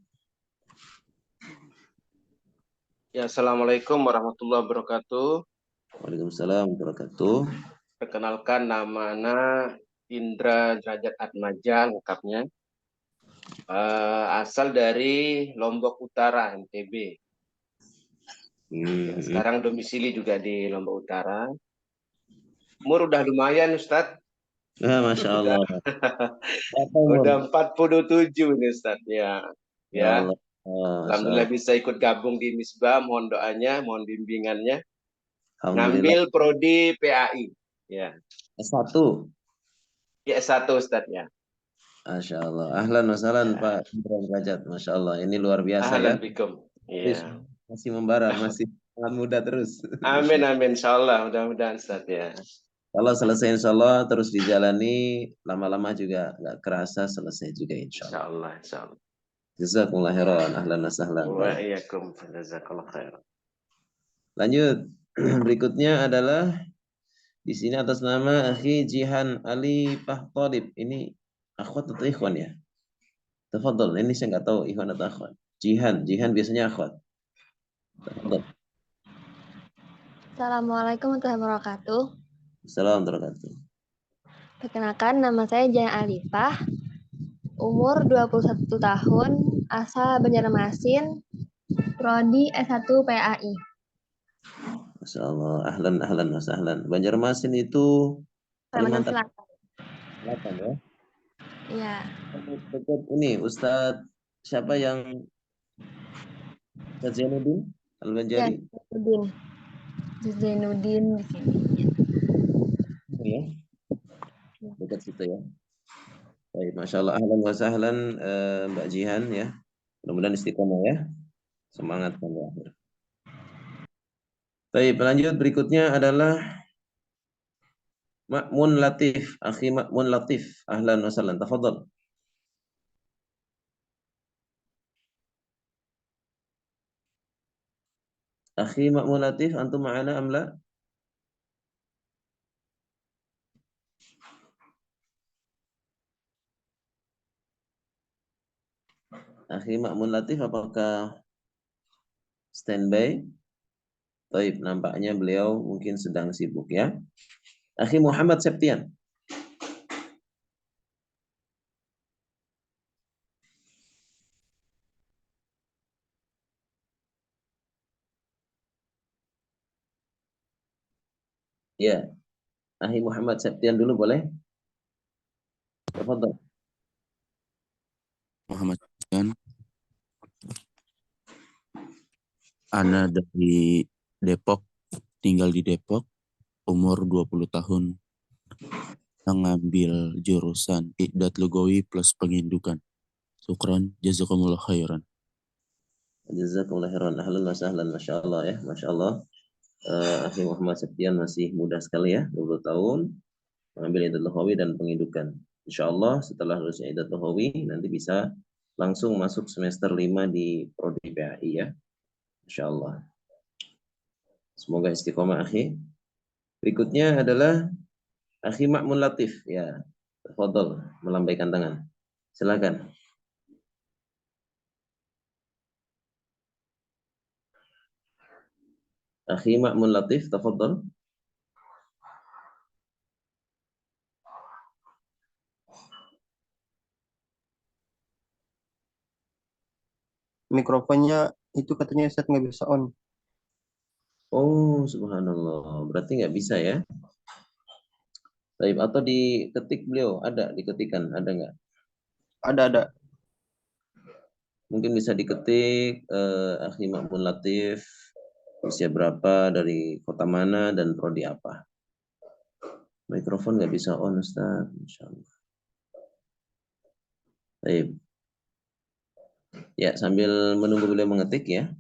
Speaker 10: Ya, Assalamualaikum warahmatullahi wabarakatuh.
Speaker 2: Waalaikumsalam warahmatullahi wabarakatuh.
Speaker 10: Perkenalkan, nama Indra Derajat Atmaja lengkapnya. Asal dari Lombok Utara, NTB. Sekarang domisili juga di Lombok Utara. Umur udah lumayan, Ustadz.
Speaker 2: Masya Allah.
Speaker 10: Udah 47 nih, Ustadz. Ya.
Speaker 2: Ya.
Speaker 10: Alhamdulillah bisa ikut gabung di Misbah. Mohon doanya, mohon bimbingannya. Ngambil prodi PAI. Ya.
Speaker 2: S1.
Speaker 10: Ya, S1, Ustadz ya.
Speaker 2: Masya Allah. Ahlan wa sahlan Pak Indra Derajat. Masya Allah. Ini luar biasa ya.
Speaker 10: Iya.
Speaker 2: Masih membara, masih sangat muda terus.
Speaker 10: Amin, amin. Insya Allah. Mudah-mudahan, Ustaz ya.
Speaker 2: Kalau selesai insya Allah terus dijalani, lama-lama juga nggak kerasa selesai juga insya Allah.
Speaker 10: Insya Allah, insya Allah.
Speaker 2: Jazakumullah khairan. Ahlan wa sahlan.
Speaker 10: Wa iyyakum. Jazakallah khairan.
Speaker 2: Lanjut. Berikutnya adalah di sini atas nama Akhi Jihan Ali Pahtolib. Ini akhwat atau ikhwan ya? Tafadhol. Ini saya nggak tahu ikhwan atau akhwat. Jihan biasanya akhwat. Tafadhol.
Speaker 11: Assalamualaikum warahmatullahi wabarakatuh.
Speaker 2: Assalamualaikum warahmatullahi wabarakatuh.
Speaker 11: Perkenalkan, nama saya Jana Alifah. Umur 21 tahun, asal Banjarmasin, prodi S1 PAI.
Speaker 2: Masya Allah. Ahlan wa sahlan. Banjarmasin itu
Speaker 11: Kalimantan Selatan.
Speaker 2: Selatan ya?
Speaker 11: Iya.
Speaker 2: Dekat ini Ustadz siapa yang Ustadz Zainuddin Al-Banjari?
Speaker 11: Ya, Zainuddin di sini.
Speaker 2: Ya. Dekat situ ya. Baik, Masya Allah. Ahlan wa sahlan Mbak Jihan ya. Mudah-mudahan istiqomah ya. Semangat sampai akhir. Baik, lanjut berikutnya adalah Ma'mun Latif, Akhi Ma'mun Latif. Ahlan wa sahlan. Tafadhal. Akhi Ma'mun Latif, antum ma'ana am la? Akhi Ma'mun Latif, apakah standby? Taib, nampaknya beliau mungkin sedang sibuk ya. Akhi Muhammad Septian. Ya, Akhi Muhammad Septian dulu boleh? Tafadhol.
Speaker 12: Muhammad Septian. Ana dari Depok, tinggal di Depok, umur 20 tahun, mengambil jurusan Iqdad Lugawi plus pengindukan. Syukran, jazakumullah khairan.
Speaker 2: Jazakumullah khairan. Ahlan wa sahlan, Masya Allah ya, Masya Allah. Akhi Muhammad Septian masih muda sekali ya, 20 tahun, mengambil Iqdad Lugawi dan pengindukan. Insya Allah setelah lulus Iqdad Lugawi nanti bisa langsung masuk semester 5 di Prodi PAI ya. Insya Allah. Semoga istiqomah akhi. Berikutnya adalah Akhi Ma'mun Latif. Ya, tafadhol melambaikan tangan. Silakan. Akhi Ma'mun Latif, tafadhol.
Speaker 3: Mikrofonnya itu katanya Ustaz nggak bisa on.
Speaker 2: Oh, subhanallah. Berarti nggak bisa ya? Baik, atau diketik beliau? Ada, diketikan. Ada nggak?
Speaker 3: Ada.
Speaker 2: Mungkin bisa diketik Akhi Ma'mun Latif. Usia berapa, dari kota mana, dan prodi apa? Mikrofon nggak bisa on, Ustaz. Insya Allah. Baik. Ya, sambil menunggu beliau mengetik ya.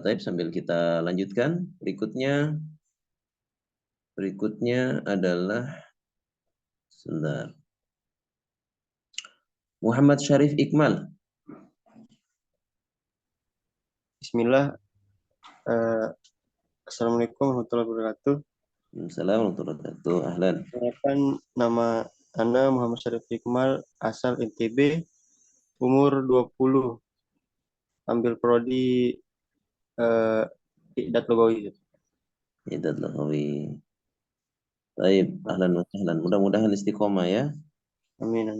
Speaker 2: Baik, sambil kita lanjutkan. Berikutnya adalah sebentar. Muhammad Syarif Iqmal.
Speaker 3: Bismillah. Assalamualaikum warahmatullahi wabarakatuh.
Speaker 2: Assalamualaikum warahmatullahi wabarakatuh. Ahlan.
Speaker 3: Perkenalkan, nama Ana Muhammad Syarif Iqmal, asal NTB, umur 20, ambil prodi Iqdad Lugawi.
Speaker 2: Iqdad Lugawi. Baik, ahlan wa sahlan. Mudah-mudahan istiqomah ya.
Speaker 3: Amin.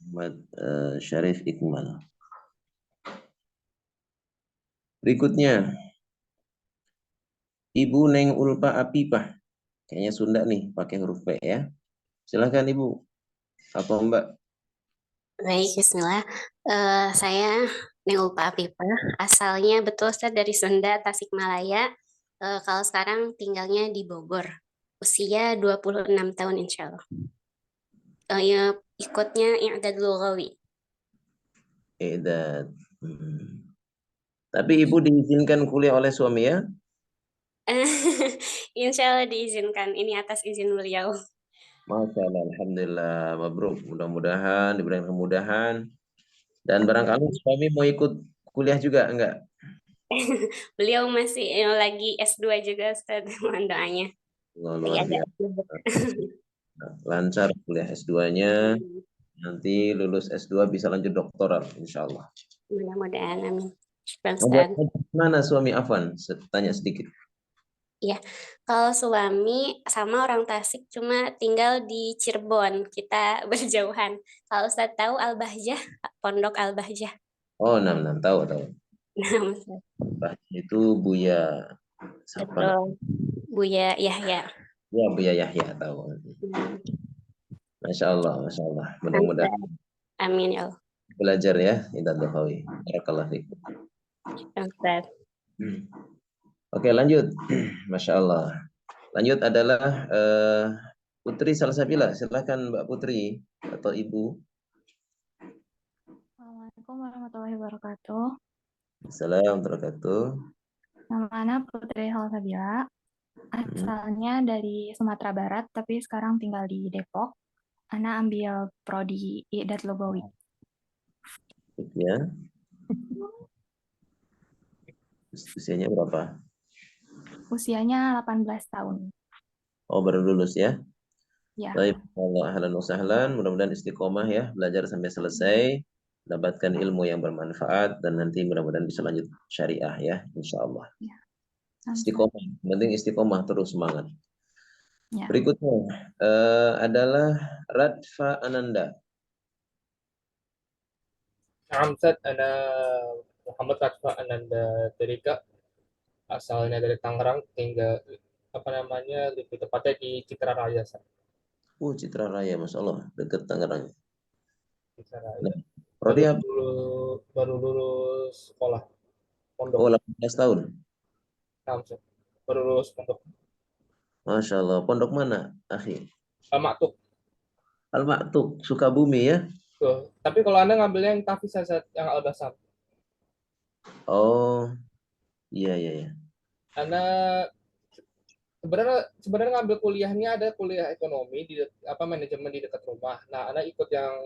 Speaker 2: Muhammad Syarif Iqmal. Berikutnya, Ibu Neng Ulpa Apipah. Kayaknya Sunda nih, pakai huruf P ya. Silakan Ibu. Atau Mbak.
Speaker 13: Baik, bismillah. Saya Neng Ulpa Apipah. Asalnya betul Ustaz dari Sunda, Tasikmalaya. Kalau sekarang tinggalnya di Bogor. Usia 26 tahun insya Allah. Ikutnya I'dad Lughawi.
Speaker 2: I'dad. Tapi Ibu diizinkan kuliah oleh suami ya?
Speaker 13: Insya Allah diizinkan. Ini atas izin beliau.
Speaker 2: Masya Allah, alhamdulillah, mabruk. Mudah-mudahan diberikan kemudahan. Dan barangkali suami mau ikut kuliah juga enggak?
Speaker 13: Beliau masih lagi S2 juga, Ustaz. Mohon doanya.
Speaker 2: Luar biasa. Lancar kuliah S2-nya. Nanti lulus S2 bisa lanjut doktoral, insya Allah.
Speaker 13: Mudah-mudahan, amin.
Speaker 2: Mana suami Afwan? Tanya sedikit.
Speaker 13: Ya, kalau suami sama orang Tasik, cuma tinggal di Cirebon. Kita berjauhan. Kalau Ustaz tahu Al-Bahjah, Pondok Al-Bahjah.
Speaker 2: Oh, tahu. Bahjah itu Buya siapa?
Speaker 13: Betul. Buya Yahya.
Speaker 2: Ya, Buya Yahya tahu. Masya Allah. Mudah-mudahan.
Speaker 13: Amin ya Allah.
Speaker 2: Belajar ya, Iqdad Lugawi. Barakallahu fiik.
Speaker 13: Ustaz.
Speaker 2: Oke, lanjut. Masya Allah. Lanjut adalah Putri Salsabila. Silakan Mbak Putri atau Ibu.
Speaker 14: Assalamualaikum warahmatullahi wabarakatuh.
Speaker 2: Assalamualaikum warahmatullahi wabarakatuh.
Speaker 14: Nama Ana Putri Salsabila. Asalnya dari Sumatera Barat, tapi sekarang tinggal di Depok. Ana ambil prodi Iqdad Lugawi.
Speaker 2: Ya. Usianya berapa?
Speaker 14: Usianya 18 tahun.
Speaker 2: Oh, baru lulus ya?
Speaker 14: Ya.
Speaker 2: Baik, Allah ahlan wa sahlan. Mudah-mudahan istiqomah ya, belajar sampai selesai. dapatkan ilmu yang bermanfaat, dan nanti mudah-mudahan bisa lanjut syariah ya, insya Allah.
Speaker 14: Ya. Ustaz.
Speaker 2: Istiqomah, penting istiqomah, terus semangat.
Speaker 14: Ya.
Speaker 2: Berikutnya adalah Radfa Ananda.
Speaker 15: Naam Ustaz, ana Muhammad Radfa Ananda Derika, asalnya dari Tangerang, tinggal lebih tepatnya di Citra Raya, Ustaz.
Speaker 2: Citra Raya, Masya Allah, dekat Tangerang.
Speaker 15: Citra Raya.
Speaker 2: Nah, Prodi apa?
Speaker 15: Baru lulus sekolah pondok.
Speaker 2: Oh, 18 tahun.
Speaker 15: Naam Ustaz, baru lulus pondok.
Speaker 2: Masya Allah, pondok mana, akhi?
Speaker 15: Maktuk.
Speaker 2: Al-Maktuk, Sukabumi ya?
Speaker 15: Tuh. Tapi kalau Anda ngambilnya yang Tafis, Ustaz, yang Al-Basam.
Speaker 2: Oh, iya.
Speaker 15: Anda sebenarnya ngambil kuliahnya ada kuliah ekonomi di manajemen di dekat rumah. Nah, Anda ikut yang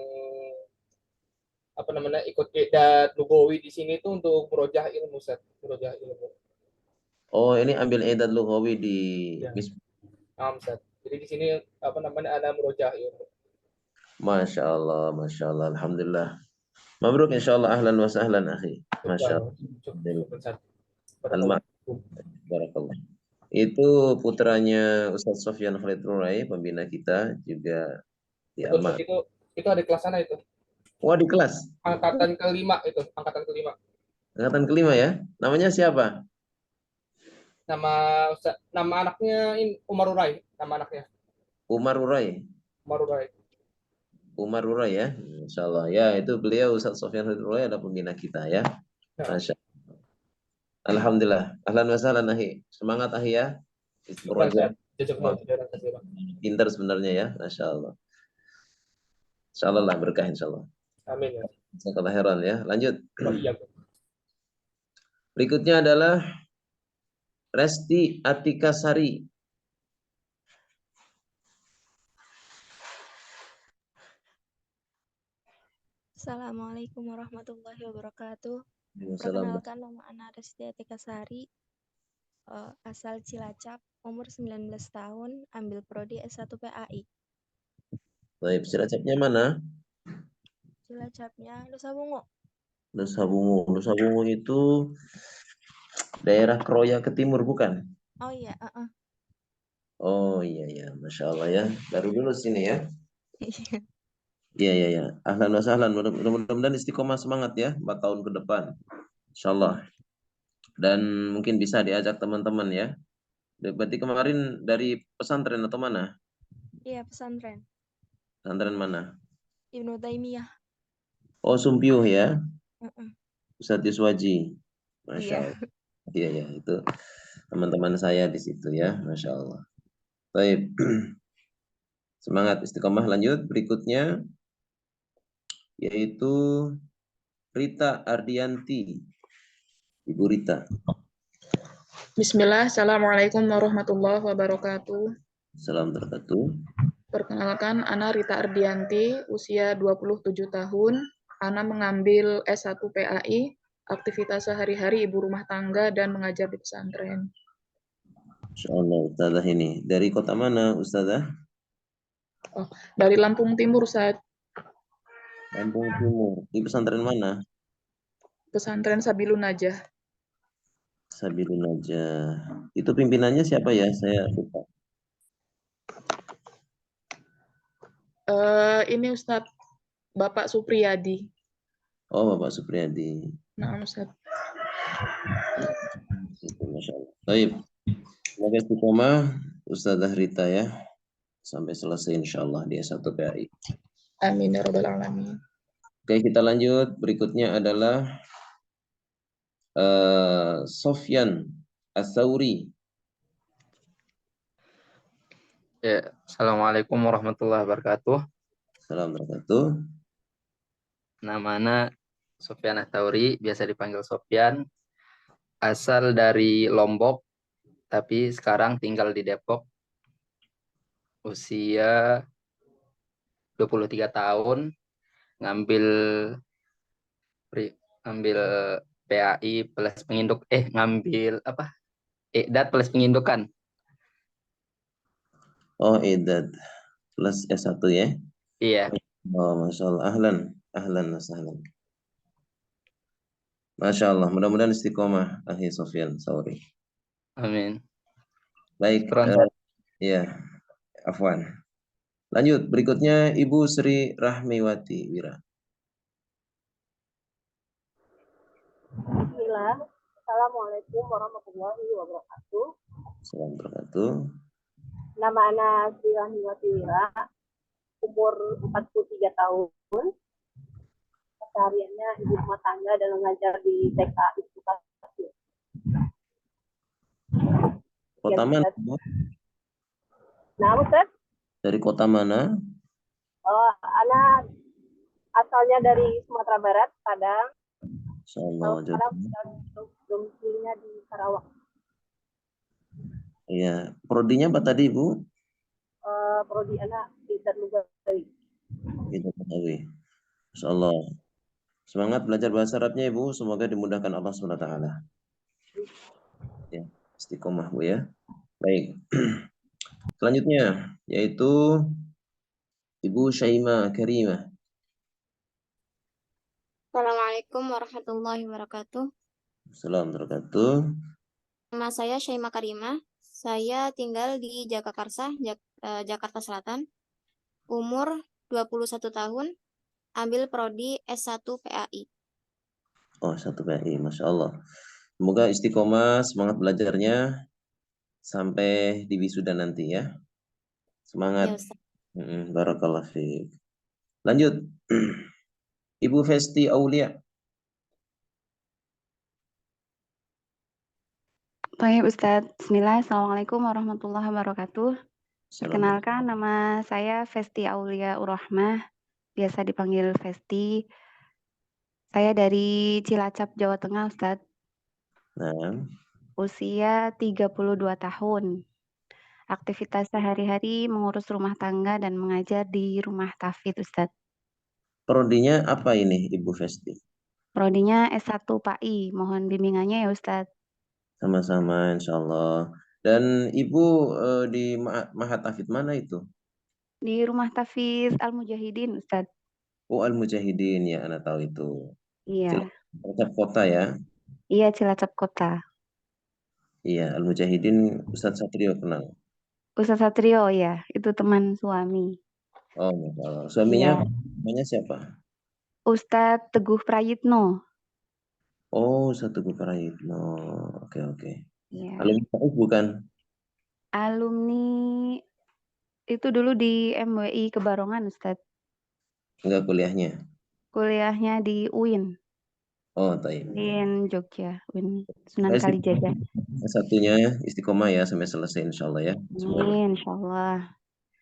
Speaker 15: ikut Iqdad Lugawi di sini tuh untuk merojah ilmu, Ustaz, merojah ilmu.
Speaker 2: Oh, ini ambil Iqdad Lugawi di
Speaker 15: Ya.
Speaker 2: Misbah.
Speaker 15: Ustaz. Jadi di sini Anda merojah ilmu.
Speaker 2: Masya Allah, Alhamdulillah. Mabruk, insya Allah, ahlan wa sahlan, akhi. Masya Allah. Barakallah. Itu putranya Ustadz Sofyan Khalid Rurai, pembina kita juga di Alma.
Speaker 15: Itu ada kelas sana itu.
Speaker 2: Wah, di kelas.
Speaker 15: Angkatan kelima itu, angkatan kelima.
Speaker 2: Angkatan kelima ya. Namanya siapa?
Speaker 15: Nama anaknya Umar Rurai, nama anaknya.
Speaker 2: Umar Rurai. Umar Rurai ya. Insya Allah. Ya, itu beliau Ustadz Sofyan Khalid Rurai ada pembina kita ya. Masya Allah. Alhamdulillah. Ahlan wa sahlan, ahi. Semangat, ahi ya. Pintar sebenarnya ya. Masya Allah. Insya Allah lah berkah, insya Allah.
Speaker 15: Amin ya.
Speaker 2: Kelahiran ya. Lanjut.
Speaker 15: Iya.
Speaker 2: Berikutnya adalah Resti Atika Sari.
Speaker 16: Assalamualaikum warahmatullahi wabarakatuh. Perkenalkan, nama Ana Resti Atika Sari, asal Cilacap, umur 19 tahun, ambil prodi S1 PAI.
Speaker 2: Baik, Cilacapnya mana?
Speaker 16: Cilacapnya Nusa Bungo.
Speaker 2: Nusa Bungo itu daerah Kroya ke timur, bukan?
Speaker 16: Oh iya,
Speaker 2: Oh iya, Masya Allah ya. Baru lulus ini ya? Iya. Ahlan wa sahlan. Mudah-mudahan istiqomah semangat ya, 4 tahun ke depan. Insya Allah. Dan mungkin bisa diajak teman-teman ya. Berarti kemarin dari pesantren atau mana?
Speaker 16: Iya, pesantren.
Speaker 2: Pesantren mana?
Speaker 16: Ibnu Taimiyah.
Speaker 2: Oh, Sumpiuh ya? Ustadz Yuswaji. Masya
Speaker 16: Iya.
Speaker 2: Allah. Iya, itu teman-teman saya di situ ya. Masya Allah. Baik. Semangat istiqomah. Lanjut berikutnya yaitu Rita Ardianti. Ibu Rita.
Speaker 17: Bismillah, Assalamualaikum warahmatullahi wabarakatuh.
Speaker 2: Salam terkatu.
Speaker 17: Perkenalkan, Ana Rita Ardianti, usia 27 tahun. Ana mengambil S1 PAI, aktivitas sehari-hari ibu rumah tangga dan mengajar di pesantren.
Speaker 2: Insya Allah, Ustazah ini. Dari kota mana, Ustazah?
Speaker 17: Oh, dari Lampung Timur, Ustaz.
Speaker 2: Lampung Timur. Di pesantren mana?
Speaker 17: Pesantren Sabilun Najah.
Speaker 2: Sabilun Najah. Itu pimpinannya siapa ya? Saya lupa.
Speaker 17: Ini Ustadz Bapak Supriyadi.
Speaker 2: Oh, Bapak Supriyadi.
Speaker 17: Nah, Ustadz.
Speaker 2: Masya Allah. Baik. Semoga istiqomah Ustazah Rita ya. Sampai selesai insya Allah di S1 PAI.
Speaker 17: Amin ya rabbal alamin.
Speaker 2: Oke, kita lanjut. Berikutnya adalah Sofyan Ats-Tsauri.
Speaker 18: Ya, Assalamualaikum warahmatullahi wabarakatuh.
Speaker 2: Assalamualaikum.
Speaker 18: Namanya Sofyan Ats-Tsauri, biasa dipanggil Sofyan. Asal dari Lombok, tapi sekarang tinggal di Depok. Usia 23 tahun, ngambil PAI plus penginduk, ngambil apa? Iqdad plus pengindukan.
Speaker 2: Oh, Iqdad plus S1 ya?
Speaker 18: Iya.
Speaker 2: Oh, Masya Allah. Ahlan wa sahlan. Masya Allah, mudah-mudahan istiqomah, Akhi Sofyan Sauri.
Speaker 18: Amin.
Speaker 2: Baik,
Speaker 18: Syukran, Ustaz.
Speaker 2: ya, afwan. Lanjut, berikutnya Ibu Sri Rahmiwati Wira.
Speaker 19: Bismillah. Assalamualaikum warahmatullahi wabarakatuh.
Speaker 2: Assalamualaikum warahmatullahi wabarakatuh.
Speaker 19: Nama anak Sri Rahmiwati Wira, umur 43 tahun. Kesehariannya ibu rumah tangga dan mengajar di TK Ibtu Kasih.
Speaker 2: Kota mana?
Speaker 19: Nah, Ustaz,
Speaker 2: Dari kota mana?
Speaker 19: anak asalnya dari Sumatera Barat, Padang.
Speaker 2: Insyaallah.
Speaker 19: Sekarang domisilinya di Karawang.
Speaker 2: Iya, prodinya apa tadi, Bu?
Speaker 19: Prodi anak di Darlugawi.
Speaker 2: Itu Betawi. Insyaallah. Semangat belajar bahasa Arabnya, Ibu. Semoga dimudahkan Allah SWT. Ya, istiqomah, Bu ya. Baik. Selanjutnya yaitu Ibu Syaimah Karimah.
Speaker 20: Assalamualaikum warahmatullahi wabarakatuh.
Speaker 2: Assalamualaikum warahmatullahi wabarakatuh.
Speaker 20: Nama saya Syaimah Karimah. Saya tinggal di Jagakarsa, Jakarta Selatan. Umur 21 tahun. Ambil prodi S1 PAI.
Speaker 2: Oh, satu PAI, Masya Allah. Semoga istiqomah, semangat belajarnya sampai di wisuda nanti ya. Semangat.
Speaker 20: Ya, Ustaz.
Speaker 2: Barakallah fiik. Lanjut. Ibu Festi Aulia.
Speaker 21: Baik Ustadz, Bismillah, Assalamualaikum warahmatullahi wabarakatuh. Perkenalkan, nama saya Festi Aulia Urahmah, biasa dipanggil Festi. Saya dari Cilacap, Jawa Tengah, Ustadz.
Speaker 2: Nah,
Speaker 21: Usia 32 tahun. Aktivitas sehari-hari mengurus rumah tangga dan mengajar di rumah tahfidz, Ustadz.
Speaker 2: prodinya apa ini, Ibu Festi?
Speaker 21: Prodinya S1 PAI, mohon bimbingannya ya Ustadz.
Speaker 2: Sama-sama, insya Allah. Dan Ibu di Mahat Tahfidz mana itu?
Speaker 21: Di rumah tahfidz Al-Mujahidin, Ustadz.
Speaker 2: Oh, Al-Mujahidin, ya, Anda tahu itu.
Speaker 21: Iya.
Speaker 2: Cilacap Kota ya?
Speaker 21: Iya, Cilacap Kota.
Speaker 2: Iya, Al-Mujahidin Ustadz Satrio kenal.
Speaker 21: Ustadz Satrio ya, itu teman suami.
Speaker 2: Oh, Masya Allah. Suaminya,
Speaker 21: Iya.
Speaker 2: namanya siapa?
Speaker 21: Ustadz Teguh Prayitno.
Speaker 2: Oh, Ustadz Teguh Prayitno. Oke, oke.
Speaker 21: Iya.
Speaker 2: Alumni Taif bukan?
Speaker 21: Alumni itu dulu di MWI Kebarongan, Ustadz.
Speaker 2: Enggak kuliahnya?
Speaker 21: Kuliahnya di UIN.
Speaker 2: Oh, Taif.
Speaker 21: UIN Jogja, UIN Sunan Kalijaga.
Speaker 2: Satunya istiqomah ya sampai selesai insya Allah ya.
Speaker 21: Amin, insya Allah.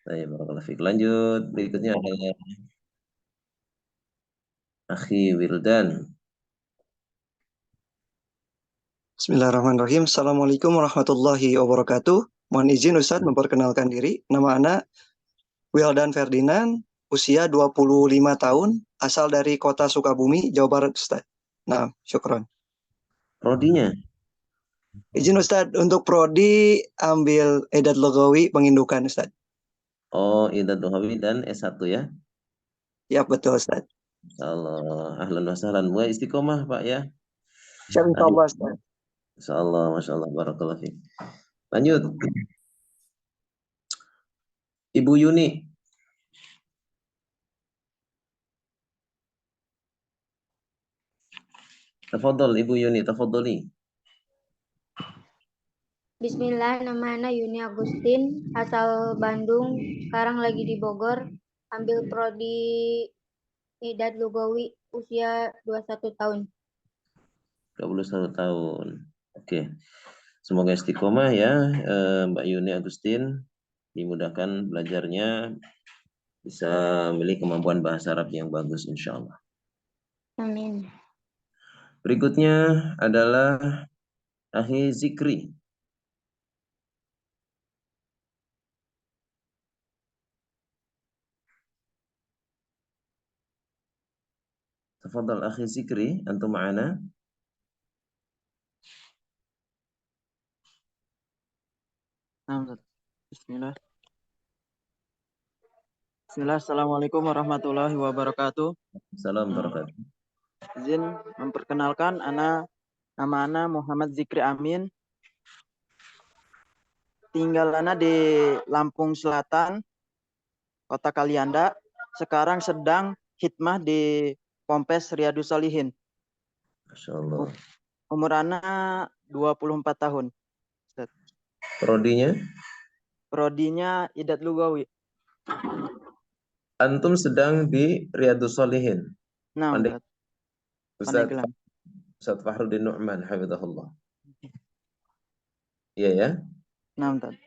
Speaker 2: Baik, barakallahu fiik. Lanjut, berikutnya adalah Akhi Wildan.
Speaker 22: Bismillahirrahmanirrahim. Assalamualaikum warahmatullahi wabarakatuh. Mohon izin Ustadz memperkenalkan diri. Nama anak Wildan Ferdinand, usia 25 tahun, asal dari kota Sukabumi, Jawa Barat Ustadz. Nah, syukron.
Speaker 2: Prodinya?
Speaker 22: Izin Ustadz, untuk prodi ambil Edat Logawi Pengindukan Ustadz.
Speaker 2: Oh, Edat Logawi dan S1 ya?
Speaker 22: Ya, betul Ustadz.
Speaker 2: Insyaallah. Ahlan wa sahlan. Wa istiqomah Pak ya?
Speaker 22: Insyaallah Ustadz.
Speaker 2: Insyaallah, Masya Allah, barakallahu fiik. Lanjut. Ibu Yuni. Tafadhol Ibu Yuni, tafadholi.
Speaker 20: Bismillah, nama anak Yuni Agustin, asal Bandung, sekarang lagi di Bogor, ambil prodi Idat Lugawi, usia 21 tahun.
Speaker 2: 21 tahun. Oke. Semoga istiqomah ya Mbak Yuni Agustin, dimudahkan belajarnya, bisa memiliki kemampuan bahasa Arab yang bagus insya Allah.
Speaker 20: Amin.
Speaker 2: Berikutnya adalah Akhi Zikri. Tafadhal Akhi Zikri, antum ma'ana?
Speaker 22: Bismillah. Bismillah, Assalamualaikum warahmatullahi wabarakatuh.
Speaker 2: Assalamualaikum warahmatullahi wabarakatuh.
Speaker 4: Izin memperkenalkan, nama ana Muhammad Zikri Amin. Tinggal ana di Lampung Selatan, Kota Kalianda. Sekarang sedang khidmah di Pompes Riyadus Shalihin.
Speaker 2: Masya Allah.
Speaker 4: Umur ana 24 tahun. Ustaz.
Speaker 2: Prodinya?
Speaker 4: Prodinya Idat Lugawi.
Speaker 2: Antum sedang di Riyadus Shalihin.
Speaker 4: Nah,
Speaker 2: Ustaz Fahrudin Nu'man, hafizahullah. Iya ya?
Speaker 4: Nah, Ustaz.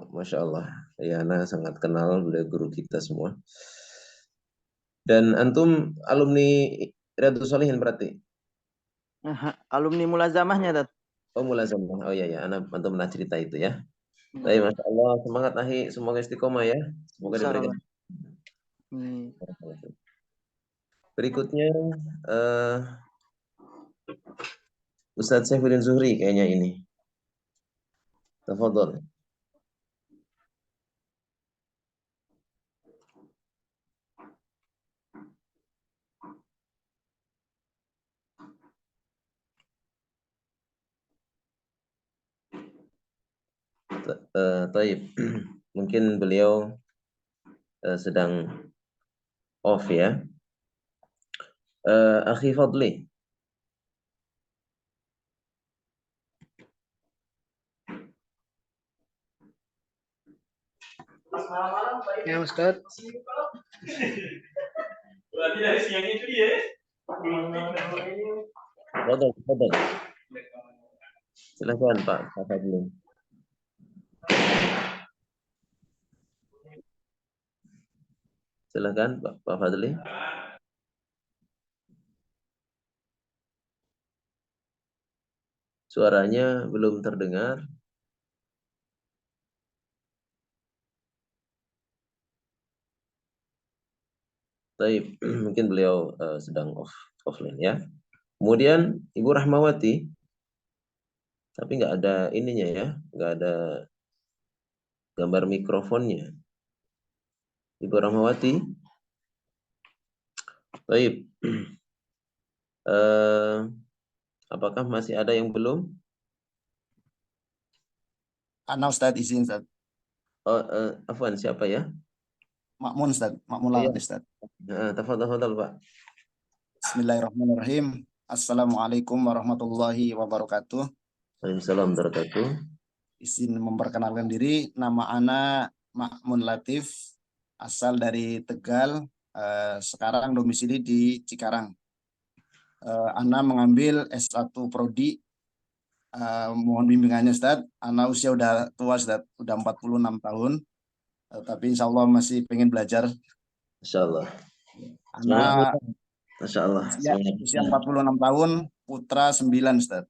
Speaker 2: Masya Allah. Ya, ana sangat kenal beliau guru kita semua. Dan antum alumni Riyadus Shalihin berarti?
Speaker 4: Alumni mulazamahnya, Ustaz.
Speaker 2: Oh, mulazamah. Oh iya ya, antum pernah cerita itu ya. Baik, Masya Allah. Semangat Ahi, semoga istiqomah ya. Semoga diberikan. Berikutnya Ustadz Saifuddin Zuhri kayaknya ini. Tafadhol. Taib. Mungkin beliau sedang off ya. Akhi Fadli.
Speaker 3: Ya Ustaz.
Speaker 5: Berarti dari siang itu dia.
Speaker 2: Fadol. Silakan Pak Fadli. Silakan Pak Fadli. Suaranya belum terdengar. Tapi mungkin beliau sedang offline ya. Kemudian Ibu Rahmawati, tapi nggak ada ininya ya, nggak ada gambar mikrofonnya. Ibu Rahmawati, baik. Apakah masih ada yang belum?
Speaker 23: Ana Ustaz, izin Ustaz.
Speaker 2: Oh, afwan, siapa ya?
Speaker 23: Makmun Ustaz, Makmun Lalat Ustaz.
Speaker 2: Tafadhal Pak.
Speaker 23: Bismillahirrahmanirrahim. Assalamualaikum warahmatullahi wabarakatuh.
Speaker 2: Waalaikumsalam warahmatullahi wabarakatuh.
Speaker 23: Izin memperkenalkan diri, nama ana Makmun Latif, asal dari Tegal, sekarang domisili di Cikarang. Ana mengambil S1 Prodi, mohon bimbingannya Ustaz. Ana usia udah tua Ustaz, udah 46 tahun. Tapi insya Allah masih pengen belajar.
Speaker 2: Insya Allah.
Speaker 23: Anak
Speaker 2: Masya Allah.
Speaker 23: Usia 46 tahun, putra 9 Ustaz.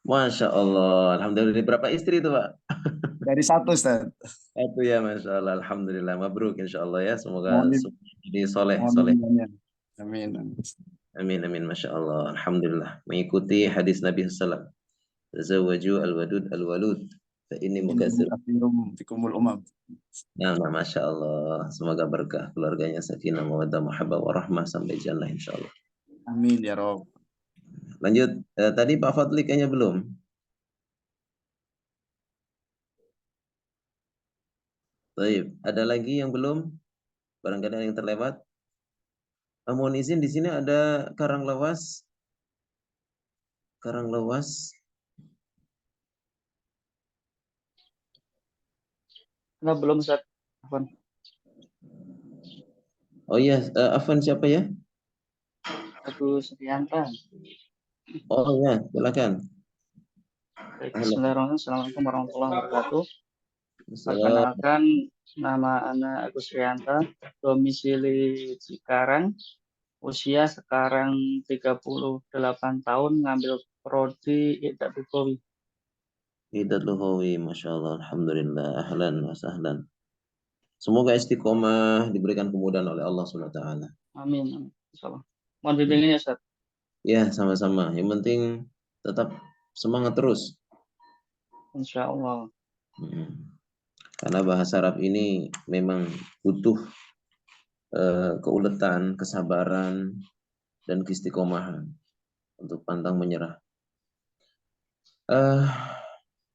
Speaker 2: Masya Allah. Alhamdulillah. Berapa istri itu Pak?
Speaker 23: Dari satu Ustaz.
Speaker 2: Satu ya, Masya Allah. Alhamdulillah. Mabruk insya Allah ya. Semoga jadi soleh.
Speaker 23: Amin.
Speaker 2: Amin. Masya Allah. Alhamdulillah. Mengikuti hadis Nabi SAW. Tazawwaju al-wadud al-walud. Ini mukasir
Speaker 23: fikumul umam.
Speaker 2: Nah, Masya Allah. Semoga berkah keluarganya, sakinah, mawaddah, mahabbah, warahmah sampai jannah insya Allah.
Speaker 23: Amin ya Rabb.
Speaker 2: Lanjut, tadi Pak Fadli kayaknya belum. Baik, ada lagi yang belum? Barangkali ada yang terlewat. Mohon izin, di sini ada Karang Lewas.
Speaker 3: Nah, belum Ustaz. Afwan.
Speaker 2: Oh iya, Afwan siapa ya?
Speaker 3: Agus Rianta.
Speaker 2: Oh ya, silakan.
Speaker 3: Bismillahirrahmanirrahim. Assalamualaikum warahmatullahi wabarakatuh. Perkenalkan, nama ana Agus Rianta, domisili Cikarang, usia sekarang 38 tahun, ngambil prodi Idat Lugawi.
Speaker 2: Idat Lugawi, Masya Allah, Alhamdulillah, ahlan wa sahlan. Semoga istiqomah, diberikan kemudahan oleh Allah SWT.
Speaker 3: Amin. Insyaallah. Mohon bimbingannya, Ustaz.
Speaker 2: Ya, sama-sama. Yang penting tetap semangat terus.
Speaker 3: Insya Allah.
Speaker 2: Karena bahasa Arab ini memang butuh keuletan, kesabaran, dan keistiqomahan untuk pantang menyerah.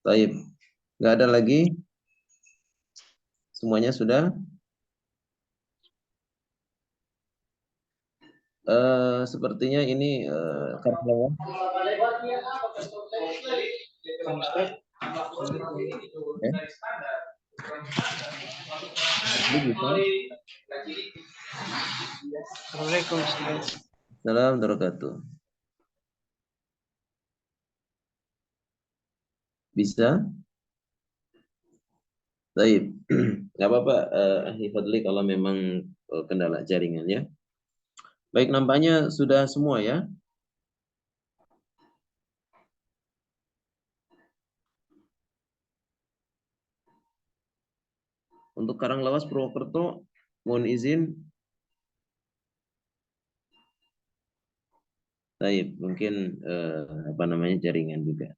Speaker 2: Baik, nggak ada lagi? Semuanya sudah? Sepertinya ini karyawan. Assalamualaikum warahmatullahi wabarakatuh. Bisa? Baik, nggak apa-apa, Ahli Fadli, kalau memang kendala jaringan ya. Baik, nampaknya sudah semua ya. Untuk Karanglawas Purwokerto, mohon izin. Baik, mungkin apa namanya jaringan juga.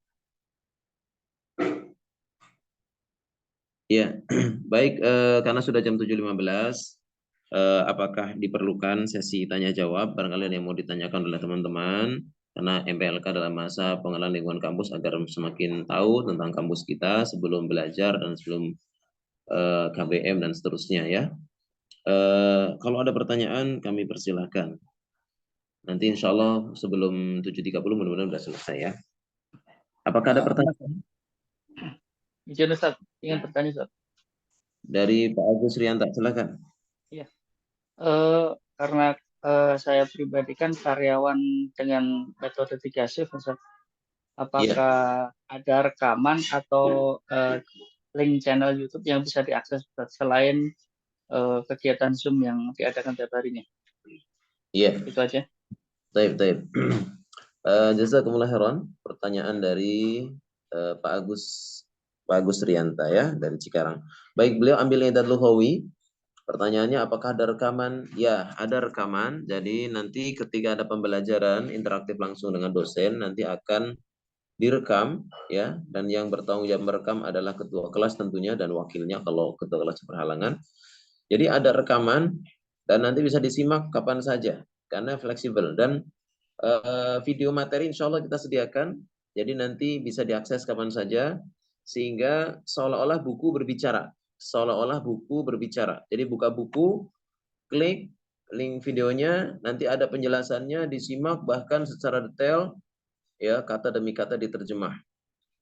Speaker 2: Ya, baik, karena sudah jam 7.15, apakah diperlukan sesi tanya jawab? Barangkali ada yang mau ditanyakan oleh teman-teman, karena MPLK dalam masa pengenalan lingkungan kampus agar semakin tahu tentang kampus kita sebelum belajar dan sebelum KBM dan seterusnya ya. Kalau ada pertanyaan kami persilahkan. Nanti insya Allah sebelum 7.30 mudah-mudahan sudah selesai ya. Apakah ada pertanyaan?
Speaker 1: Izin Ustaz, ingin bertanya Ustaz.
Speaker 2: Dari Pak Agus Rianta, silakan.
Speaker 1: Iya. Karena saya pribadi kan karyawan dengan metode 3 shift Ustaz. Apakah ada rekaman atau link channel YouTube yang bisa diakses Ustaz, selain kegiatan Zoom yang diadakan tiap harinya?
Speaker 2: Iya.
Speaker 1: Itu aja.
Speaker 2: Taib. Jazakumullah khairan. Pertanyaan dari Pak Agus Rianta ya, dari Cikarang. Baik, beliau ambil Idat Lughawi. Pertanyaannya, apakah ada rekaman? Ya, ada rekaman. Jadi nanti ketika ada pembelajaran interaktif langsung dengan dosen, nanti akan direkam ya, dan yang bertanggung jawab merekam adalah ketua kelas tentunya dan wakilnya kalau ketua kelas berhalangan. Jadi ada rekaman dan nanti bisa disimak kapan saja karena fleksibel, dan video materi insya Allah kita sediakan. Jadi nanti bisa diakses kapan saja sehingga seolah-olah buku berbicara. Jadi buka buku, klik link videonya, nanti ada penjelasannya, disimak bahkan secara detail ya, kata demi kata diterjemah.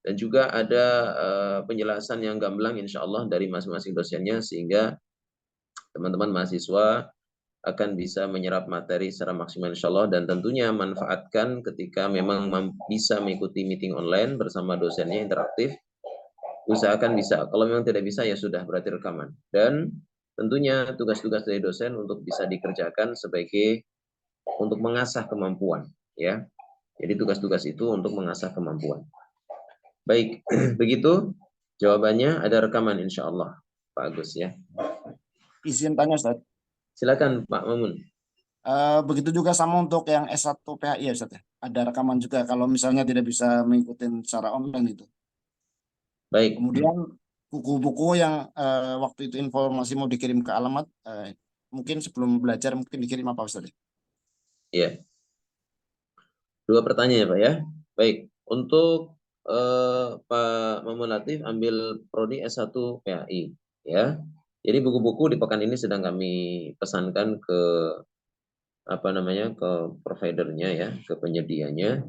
Speaker 2: Dan juga ada penjelasan yang gamblang insya Allah dari masing-masing dosennya sehingga teman-teman mahasiswa akan bisa menyerap materi secara maksimal insya Allah, dan tentunya manfaatkan ketika memang bisa mengikuti meeting online bersama dosennya interaktif. Usahakan bisa, kalau memang tidak bisa ya sudah berarti rekaman. Dan tentunya tugas-tugas dari dosen untuk bisa dikerjakan sebagai untuk mengasah kemampuan ya. Jadi tugas-tugas itu untuk mengasah kemampuan. Baik, begitu jawabannya, ada rekaman insya Allah Pak Agus ya.
Speaker 23: Izin tanya Ustaz.
Speaker 2: Silakan Pak Mamun.
Speaker 23: Begitu juga sama untuk yang S1 PHI ya Ustaz ya. Ada rekaman juga kalau misalnya tidak bisa mengikuti secara online itu.
Speaker 2: Baik.
Speaker 23: Kemudian buku-buku yang waktu itu informasi mau dikirim ke alamat, mungkin sebelum belajar mungkin dikirim apa Ustaz?
Speaker 2: Iya. Dua pertanyaan ya Pak ya. Baik, untuk Pak Mamun Latif ambil prodi S1 PHI ya. Jadi buku-buku di pekan ini sedang kami pesankan ke ke providernya ya, ke penyedianya.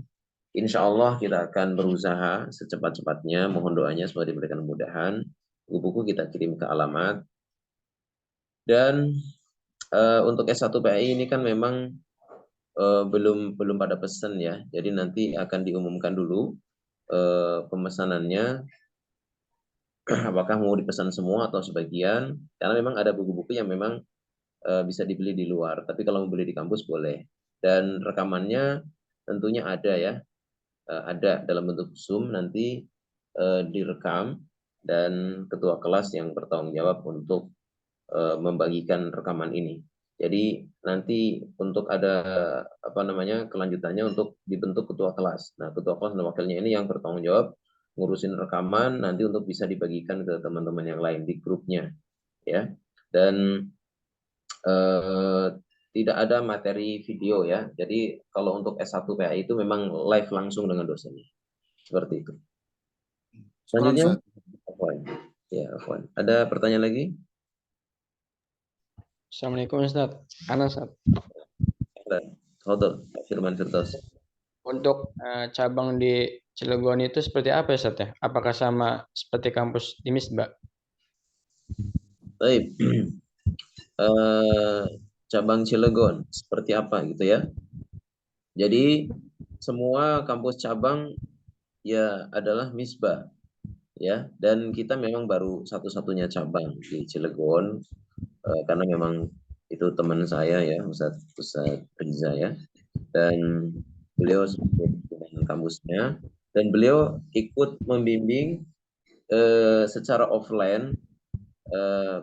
Speaker 2: Insya Allah kita akan berusaha secepat-cepatnya, mohon doanya semoga diberikan kemudahan. Buku-buku kita kirim ke alamat. Dan untuk S1 PHI ini kan memang belum pada pesan ya. Jadi nanti akan diumumkan dulu pemesanannya, apakah mau dipesan semua atau sebagian, karena memang ada buku-buku yang memang bisa dibeli di luar, tapi kalau mau beli di kampus boleh. Dan rekamannya tentunya ada ya, ada dalam bentuk Zoom, nanti direkam dan ketua kelas yang bertanggung jawab untuk membagikan rekaman ini. Jadi nanti untuk ada kelanjutannya untuk dibentuk ketua kelas. Nah, ketua kelas dan wakilnya ini yang bertanggung jawab ngurusin rekaman nanti untuk bisa dibagikan ke teman-teman yang lain di grupnya ya. Dan tidak ada materi video ya. Jadi kalau untuk S1 PAI itu memang live langsung dengan dosennya. Seperti itu. Selanjutnya, Afwan. Ya, Afwan. Ada pertanyaan lagi?
Speaker 6: Assalamualaikum Ustaz. Anas.
Speaker 2: Fadhil, Firman Firdaus.
Speaker 6: Untuk cabang di Cilegon itu seperti apa ya Ustaz ya? Apakah sama seperti kampus di Misbah?
Speaker 2: Baik. Cabang Cilegon seperti apa gitu ya? Jadi semua kampus cabang ya adalah Misbah ya, dan kita memang baru satu-satunya cabang di Cilegon karena memang itu teman saya ya, Ustaz Riza ya, dan beliau sebagai pimpinan kampusnya, dan beliau ikut membimbing secara offline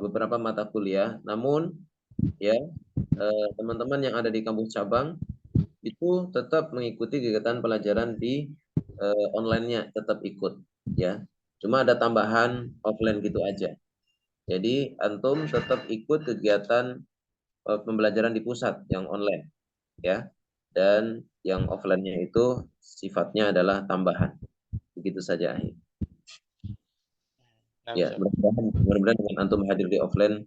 Speaker 2: beberapa mata kuliah. Namun ya teman-teman yang ada di kampus cabang itu tetap mengikuti kegiatan pelajaran di online-nya, tetap ikut ya. Cuma ada tambahan offline gitu aja. Jadi antum tetap ikut kegiatan pembelajaran di pusat yang online ya. Dan yang offline-nya itu sifatnya adalah tambahan. Begitu saja. Ya, mudah-mudahan dengan antum hadir di offline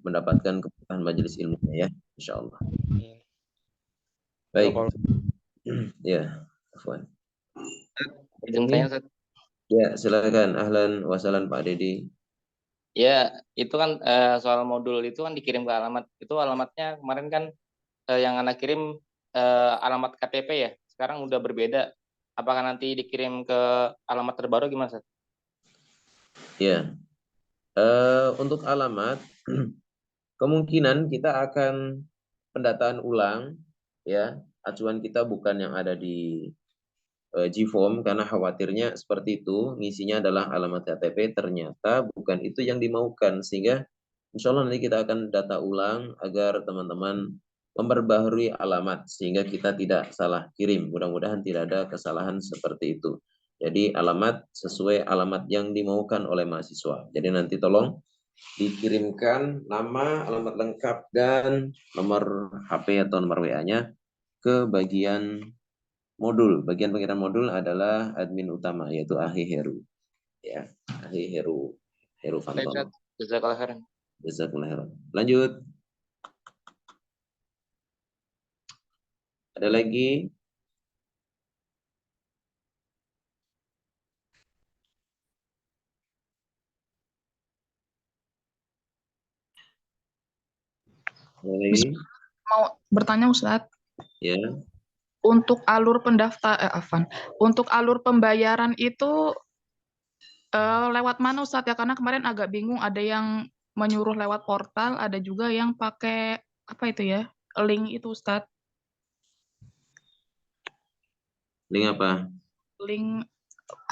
Speaker 2: mendapatkan keberkahan majelis ilmunya ya, insyaallah. Baik. Ya, Afwan. Ya, silakan. Ahlan wa sahlan Pak Dedi.
Speaker 7: Ya, itu kan soal modul itu kan dikirim ke alamat. Itu alamatnya kemarin kan yang anak kirim alamat KTP ya. Sekarang udah berbeda. Apakah nanti dikirim ke alamat terbaru gimana, Ustaz?
Speaker 2: Ya. Untuk alamat kemungkinan kita akan pendataan ulang ya. Acuan kita bukan yang ada di G-Form karena khawatirnya seperti itu, ngisinya adalah alamat KTP, ternyata bukan itu yang dimaukan, sehingga insya Allah nanti kita akan data ulang agar teman-teman memperbaharui alamat sehingga kita tidak salah kirim. Mudah-mudahan tidak ada kesalahan seperti itu. Jadi alamat sesuai alamat yang dimaukan oleh mahasiswa. Jadi nanti tolong dikirimkan nama, alamat lengkap, dan nomor HP atau nomor WA-nya ke bagian modul. Bagian pengiran modul adalah admin utama, yaitu Ahi Heru. Ya, Ahi Heru Fantono.
Speaker 7: Jazakallah khairan.
Speaker 2: Jazakallah khairan. Lanjut. Ada lagi? Ada lagi?
Speaker 17: Mau bertanya Ustadz?
Speaker 2: Ya.
Speaker 17: Untuk alur untuk alur pembayaran itu lewat mana Ustadz ya? Karena kemarin agak bingung, ada yang menyuruh lewat portal, ada juga yang pakai apa itu ya? Link itu Ustadz.
Speaker 2: Link apa?
Speaker 17: Link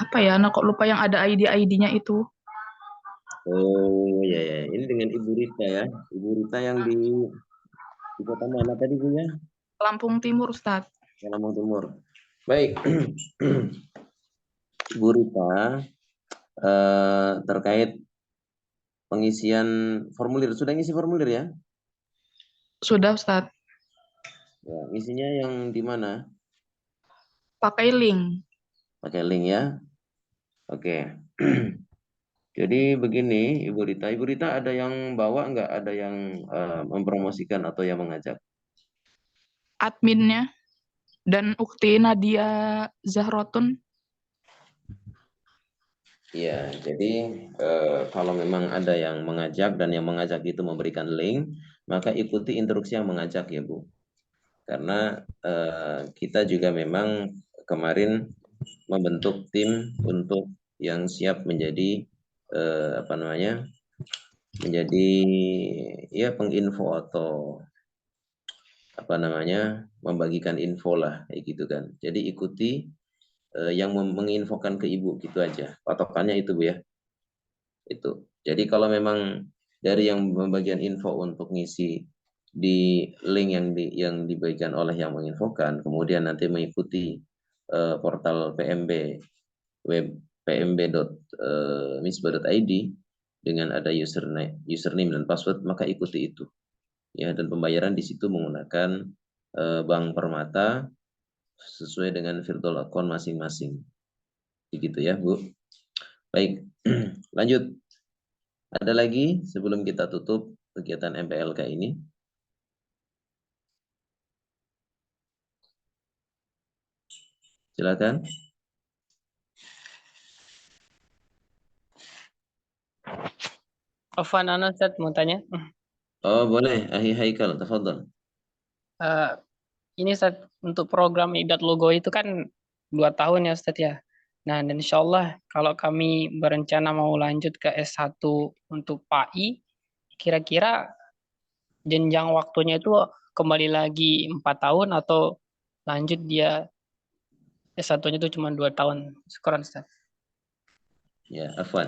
Speaker 17: apa ya? Nah kok lupa yang ada ID-nya itu.
Speaker 2: Oh ya, ini dengan Ibu Rita ya. Ibu Rita yang di kota mana tadi Bu ya?
Speaker 17: Lampung Timur Ustadz.
Speaker 2: Lampung Timur. Baik. Ibu Rita terkait pengisian formulir, sudah ngisi formulir ya?
Speaker 17: Sudah Ustadz.
Speaker 2: Ya, ngisinya yang di mana?
Speaker 17: Pakai link.
Speaker 2: Pakai link ya. Oke. Jadi begini Ibu Rita. Ibu Rita ada yang bawa nggak? Ada yang mempromosikan atau yang mengajak?
Speaker 17: Adminnya dan Ukti Nadia Zahrotun.
Speaker 2: Ya, jadi kalau memang ada yang mengajak dan yang mengajak itu memberikan link, maka ikuti instruksi yang mengajak ya Bu. Karena kita juga memang kemarin membentuk tim untuk yang siap menjadi menjadi ya penginfo atau membagikan info lah kayak gitu kan. Jadi ikuti yang menginfokan ke Ibu gitu aja. Patokannya itu Bu ya. Itu. Jadi kalau memang dari yang membagian info untuk ngisi di link yang dibagikan oleh yang menginfokan, kemudian nanti mengikuti portal PMB web pmb.misbah.id dengan ada username dan password, maka ikuti itu. ya, dan pembayaran di situ menggunakan Bank Permata sesuai dengan virtual account masing-masing. Begitu ya, Bu. Baik, lanjut. Ada lagi sebelum kita tutup kegiatan MPLK ini? Silakan.
Speaker 8: Afwan, Ustaz mau tanya.
Speaker 2: Oh, boleh. Ahi Haikal, tafadhal.
Speaker 8: Ini Ustaz, untuk program Idat Logo itu kan 2 tahun ya Ustaz ya. Nah, dan insya Allah kalau kami berencana mau lanjut ke S1 untuk PAI, kira-kira jenjang waktunya itu kembali lagi 4 tahun atau lanjut dia S1-nya itu cuma 2 tahun. Syukran Ustaz.
Speaker 2: Ya, afwan.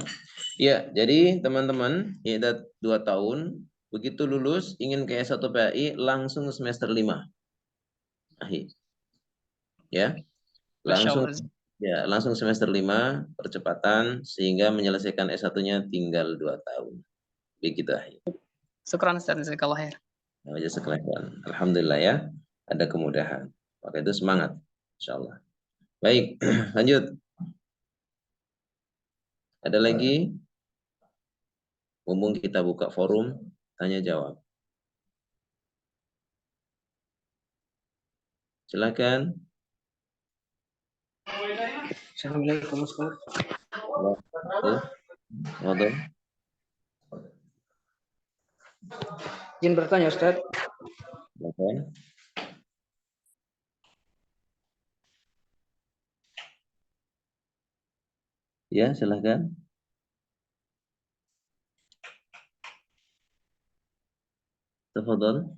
Speaker 2: Ya, jadi teman-teman, Idat 2 tahun, begitu lulus ingin ke S1 PAI langsung semester 5. Ahi. Ya. Langsung ya, langsung semester 5 percepatan sehingga menyelesaikan S1-nya tinggal 2 tahun. Begitu, Ahi.
Speaker 8: Syukran Ustaz, jazakallahu khair.
Speaker 2: Alhamdulillah ya, ada kemudahan. Maka itu semangat, insyaallah. Baik, lanjut. Ada lagi? Mumpung kita buka forum tanya jawab. Silakan.
Speaker 1: Assalamualaikum Ustaz.
Speaker 2: Waduh.
Speaker 1: Izin bertanya Ustaz.
Speaker 2: Silakan. Ya, silakan. Tafadhal.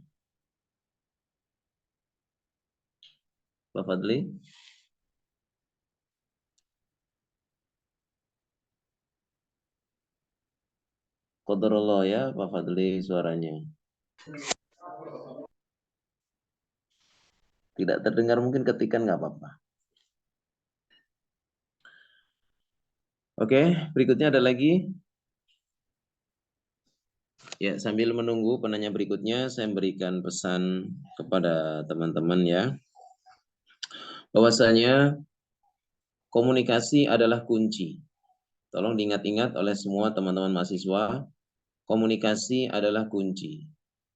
Speaker 2: Pak Fadli. Qadarullah ya, Pak Fadli suaranya. Tidak terdengar, mungkin ketikan nggak apa-apa. Oke, berikutnya ada lagi. Ya, sambil menunggu penanya berikutnya, saya berikan pesan kepada teman-teman ya. Bahwasanya komunikasi adalah kunci. Tolong diingat-ingat oleh semua teman-teman mahasiswa, komunikasi adalah kunci.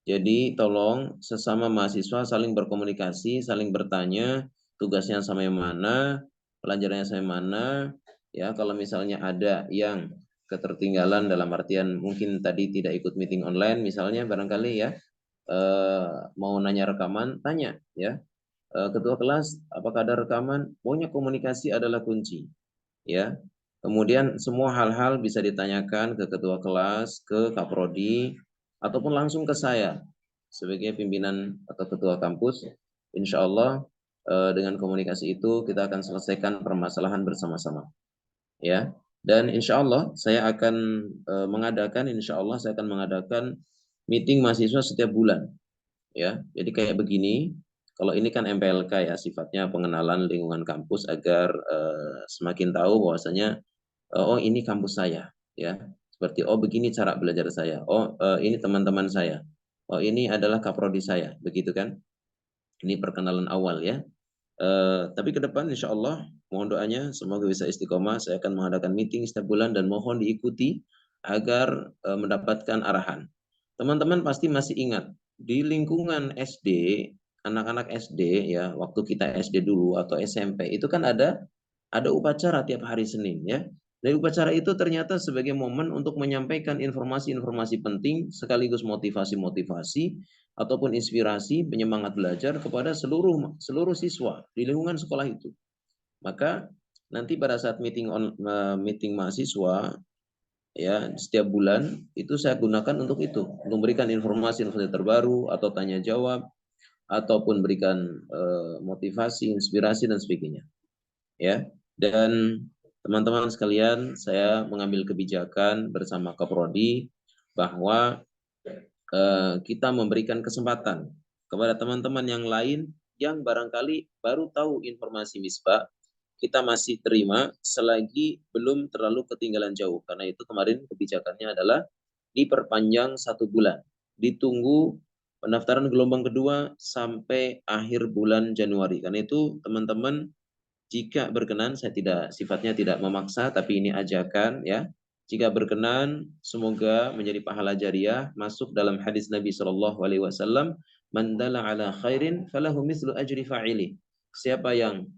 Speaker 2: Jadi tolong sesama mahasiswa saling berkomunikasi, saling bertanya, tugasnya sampai mana, pelajarannya sampai mana. Ya, kalau misalnya ada yang ketertinggalan dalam artian mungkin tadi tidak ikut meeting online misalnya barangkali ya, mau nanya rekaman, tanya ya. Ketua kelas, apakah ada rekaman? Pokoknya komunikasi adalah kunci. Ya. Kemudian semua hal-hal bisa ditanyakan ke ketua kelas, ke kaprodi, ataupun langsung ke saya sebagai pimpinan atau ketua kampus. Insya Allah dengan komunikasi itu kita akan selesaikan permasalahan bersama-sama. Ya. Dan insya Allah saya akan mengadakan meeting mahasiswa setiap bulan. Ya. Jadi kayak begini. Kalau ini kan MPLK ya, sifatnya pengenalan lingkungan kampus agar semakin tahu bahwasanya oh ini kampus saya ya, seperti oh begini cara belajar saya, oh ini teman-teman saya, oh ini adalah kaprodi saya, begitu kan. Ini perkenalan awal ya. Tapi ke depan insya Allah mohon doanya semoga bisa istiqomah. Saya akan mengadakan meeting setiap bulan dan mohon diikuti agar mendapatkan arahan. Teman-teman pasti masih ingat di lingkungan SD, anak-anak SD ya, waktu kita SD dulu atau SMP itu kan ada upacara tiap hari Senin ya. Dari upacara itu ternyata sebagai momen untuk menyampaikan informasi-informasi penting sekaligus motivasi-motivasi ataupun inspirasi penyemangat belajar kepada seluruh siswa di lingkungan sekolah itu. Maka nanti pada saat meeting mahasiswa ya setiap bulan itu saya gunakan untuk itu, memberikan informasi-informasi terbaru atau tanya jawab ataupun berikan motivasi, inspirasi dan sebagainya. Ya. Dan teman-teman sekalian, saya mengambil kebijakan bersama Kaprodi bahwa kita memberikan kesempatan kepada teman-teman yang lain yang barangkali baru tahu informasi Misbah, kita masih terima selagi belum terlalu ketinggalan jauh. Karena itu kemarin kebijakannya adalah diperpanjang 1 bulan. Ditunggu Pendaftaran gelombang kedua sampai akhir bulan Januari. Karena itu teman-teman jika berkenan, saya sifatnya tidak memaksa, tapi ini ajakan ya. Jika berkenan, semoga menjadi pahala jariah masuk dalam hadis Nabi SAW. Man dalla ala khairin falahu mislu ajri fa'ili. Siapa yang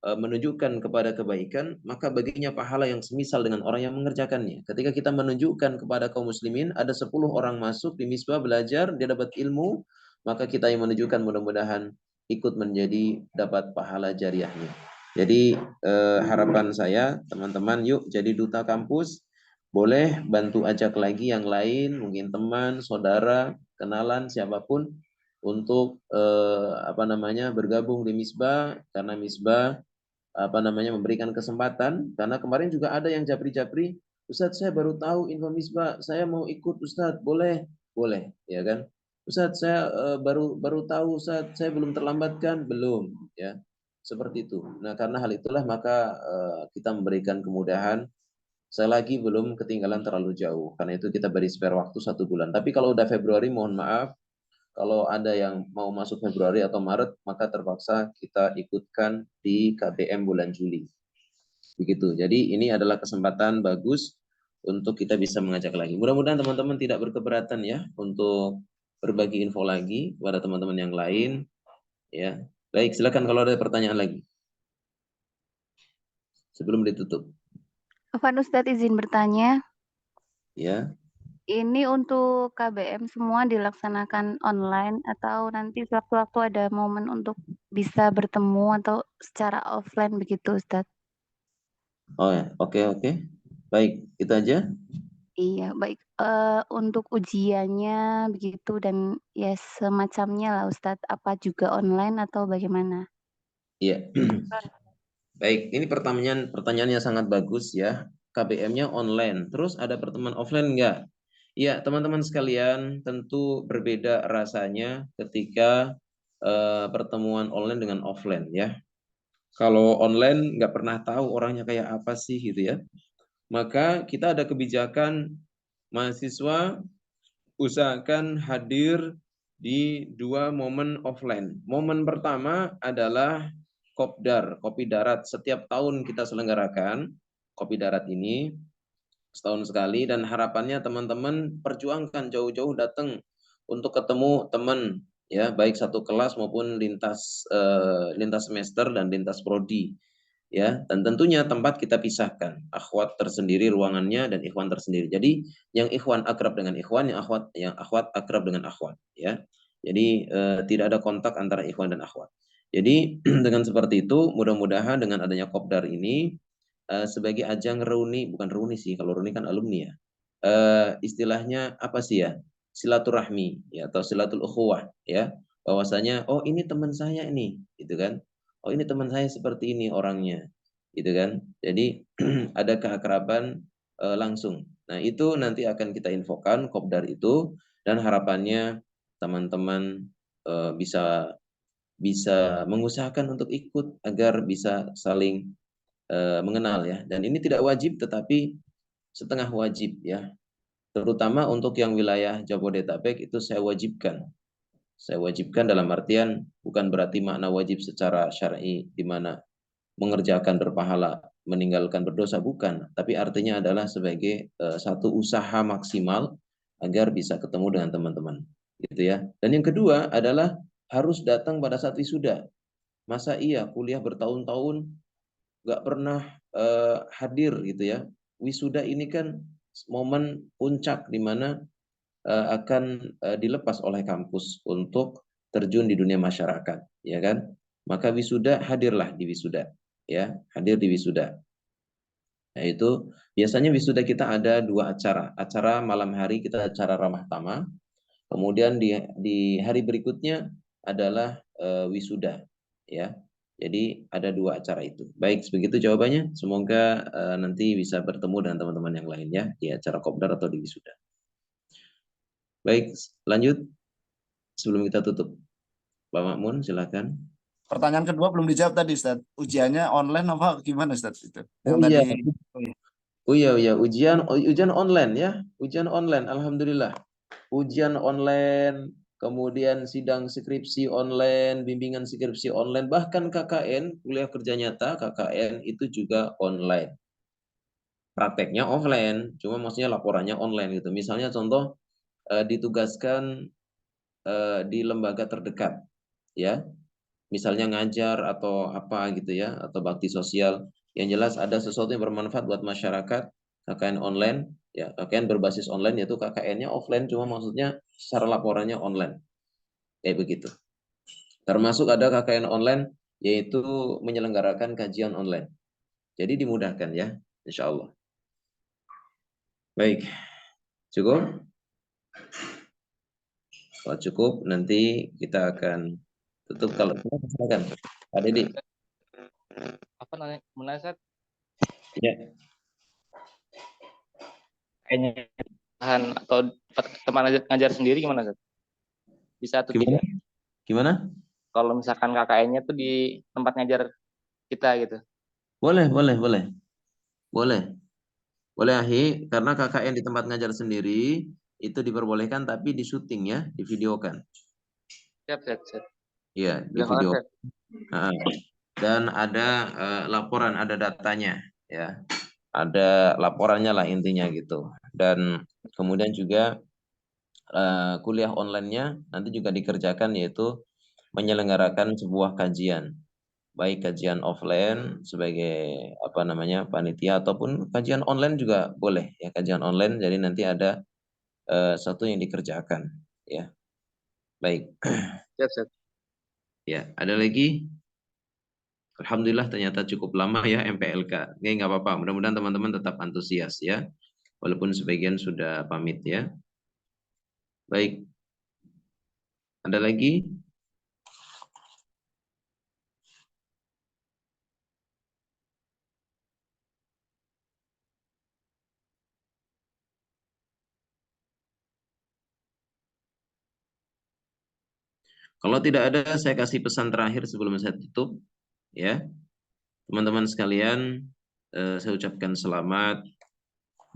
Speaker 2: menunjukkan kepada kebaikan, maka baginya pahala yang semisal dengan orang yang mengerjakannya. Ketika kita menunjukkan kepada kaum muslimin, ada 10 orang masuk di Misbah belajar, dia dapat ilmu, maka kita yang menunjukkan mudah-mudahan ikut menjadi dapat pahala jariahnya. Jadi harapan saya, teman-teman, yuk jadi duta kampus, boleh bantu ajak lagi yang lain, mungkin teman, saudara, kenalan, siapapun, untuk bergabung di Misbah, karena Misbah memberikan kesempatan. Karena kemarin juga ada yang japri-japri, Ustadz saya baru tahu info Misbah, saya mau ikut Ustadz, boleh ya kan. Ustadz saya baru tahu Ustadz, saya belum terlambat kan? Belum ya, seperti itu. Nah karena hal itulah maka kita memberikan kemudahan. Saya lagi belum ketinggalan terlalu jauh, karena itu kita beri spare waktu 1 bulan. Tapi kalau udah Februari mohon maaf, kalau ada yang mau masuk Februari atau Maret, maka terpaksa kita ikutkan di KBM bulan Juli. Begitu. Jadi ini adalah kesempatan bagus untuk kita bisa mengajak lagi. Mudah-mudahan teman-teman tidak berkeberatan ya untuk berbagi info lagi kepada teman-teman yang lain. Ya, baik. Silakan kalau ada pertanyaan lagi sebelum ditutup.
Speaker 21: Afwan Ustadz izin bertanya.
Speaker 2: Ya.
Speaker 21: Ini untuk KBM semua dilaksanakan online atau nanti sewaktu-waktu ada momen untuk bisa bertemu atau secara offline begitu Ustadz?
Speaker 2: Oh ya, oke. Baik, itu aja.
Speaker 21: Iya, baik. Untuk ujiannya begitu dan ya semacamnya lah Ustadz, apa juga online atau bagaimana?
Speaker 2: Iya. Baik, ini pertanyaannya sangat bagus ya. KBM-nya online, terus ada pertemuan offline enggak? Ya, teman-teman sekalian, tentu berbeda rasanya ketika pertemuan online dengan offline ya. Kalau online nggak pernah tahu orangnya kayak apa sih gitu ya. Maka kita ada kebijakan mahasiswa usahakan hadir di 2 momen offline. Momen pertama adalah Kopdar, Kopi Darat. Setiap tahun kita selenggarakan Kopi Darat ini setahun sekali, dan harapannya teman-teman perjuangkan jauh-jauh datang untuk ketemu teman ya, baik satu kelas maupun lintas semester dan lintas prodi ya. Dan tentunya tempat kita pisahkan, akhwat tersendiri ruangannya dan ikhwan tersendiri. Jadi yang ikhwan akrab dengan ikhwan, yang akhwat akrab dengan akhwat ya. Jadi tidak ada kontak antara ikhwan dan akhwat. Jadi dengan seperti itu mudah-mudahan dengan adanya Kopdar ini sebagai ajang reuni, bukan reuni sih, kalau reuni kan alumni ya. Istilahnya apa sih ya? Silaturahmi ya, atau silatul ukhuwah ya. Bahwasanya oh ini teman saya ini, gitu kan. Oh ini teman saya seperti ini orangnya, gitu kan. Jadi ada keakraban langsung. Nah, itu nanti akan kita infokan Kopdar itu, dan harapannya teman-teman bisa mengusahakan untuk ikut agar bisa saling mengenal ya. Dan ini tidak wajib tetapi setengah wajib ya. Terutama untuk yang wilayah Jabodetabek itu saya wajibkan. Saya wajibkan dalam artian bukan berarti makna wajib secara syar'i di mana mengerjakan berpahala, meninggalkan berdosa, bukan. Tapi artinya adalah sebagai satu usaha maksimal agar bisa ketemu dengan teman-teman, gitu ya. Dan yang kedua adalah harus datang pada saat wisuda. Masa iya kuliah bertahun-tahun nggak pernah hadir gitu ya. Wisuda ini kan momen puncak di mana akan dilepas oleh kampus untuk terjun di dunia masyarakat, ya kan? Maka wisuda, hadirlah di wisuda, ya, hadir di wisuda. Yaitu biasanya wisuda kita ada 2 acara. Acara malam hari kita acara ramah tamah. Kemudian di hari berikutnya adalah wisuda, ya. Jadi ada 2 acara itu. Baik, begitu jawabannya. Semoga nanti bisa bertemu dengan teman-teman yang lain ya di acara Kopdar atau di wisuda. Baik, lanjut sebelum kita tutup. Pak Makmun, silakan.
Speaker 23: Pertanyaan kedua belum dijawab tadi, Ustaz. Ujiannya online apa gimana, Ustaz? Itu.
Speaker 2: Oh iya, ujian online ya. Ujian online, alhamdulillah. Ujian online kemudian sidang skripsi online, bimbingan skripsi online, bahkan KKN, kuliah kerja nyata, KKN itu juga online. Prakteknya offline, cuma maksudnya laporannya online gitu. Misalnya contoh ditugaskan di lembaga terdekat, ya, misalnya ngajar atau apa gitu ya, atau bakti sosial. Yang jelas ada sesuatu yang bermanfaat buat masyarakat, KKN online, ya KKN berbasis online, yaitu KKN-nya offline, cuma maksudnya secara laporannya online, kayak begitu. Termasuk ada KKN online, yaitu menyelenggarakan kajian online. Jadi dimudahkan ya, insya Allah. Baik, cukup? Kalau cukup, nanti kita akan tutup. Kalau silakan, Pak Dedi.
Speaker 7: Apa namanya, Ustaz?
Speaker 2: Ya.
Speaker 7: Kayaknya atau teman ngajar sendiri gimana, Ustaz? Bisa atau
Speaker 2: Gimana?
Speaker 7: tidak?
Speaker 2: Gimana?
Speaker 7: Kalau misalkan KKN-nya tuh di tempat ngajar kita gitu.
Speaker 2: Boleh. Boleh, Ahi, karena KKN di tempat ngajar sendiri itu diperbolehkan, tapi di syuting ya, di videokan.
Speaker 7: Siap.
Speaker 2: Iya, di video. Dan ada laporan, ada datanya, ya. Ada laporannya lah intinya gitu. Dan kemudian juga kuliah online-nya nanti juga dikerjakan, yaitu menyelenggarakan sebuah kajian, baik kajian offline sebagai panitia, ataupun kajian online juga boleh ya, kajian online. Jadi nanti ada satu yang dikerjakan ya. Baik.
Speaker 7: Siap.
Speaker 2: Ya, ada lagi? Alhamdulillah ternyata cukup lama ya MPLK. Nggak apa-apa, mudah-mudahan teman-teman tetap antusias ya, walaupun sebagian sudah pamit ya. Baik. Ada lagi? Kalau tidak ada, saya kasih pesan terakhir sebelum saya tutup. Ya, teman-teman sekalian, saya ucapkan selamat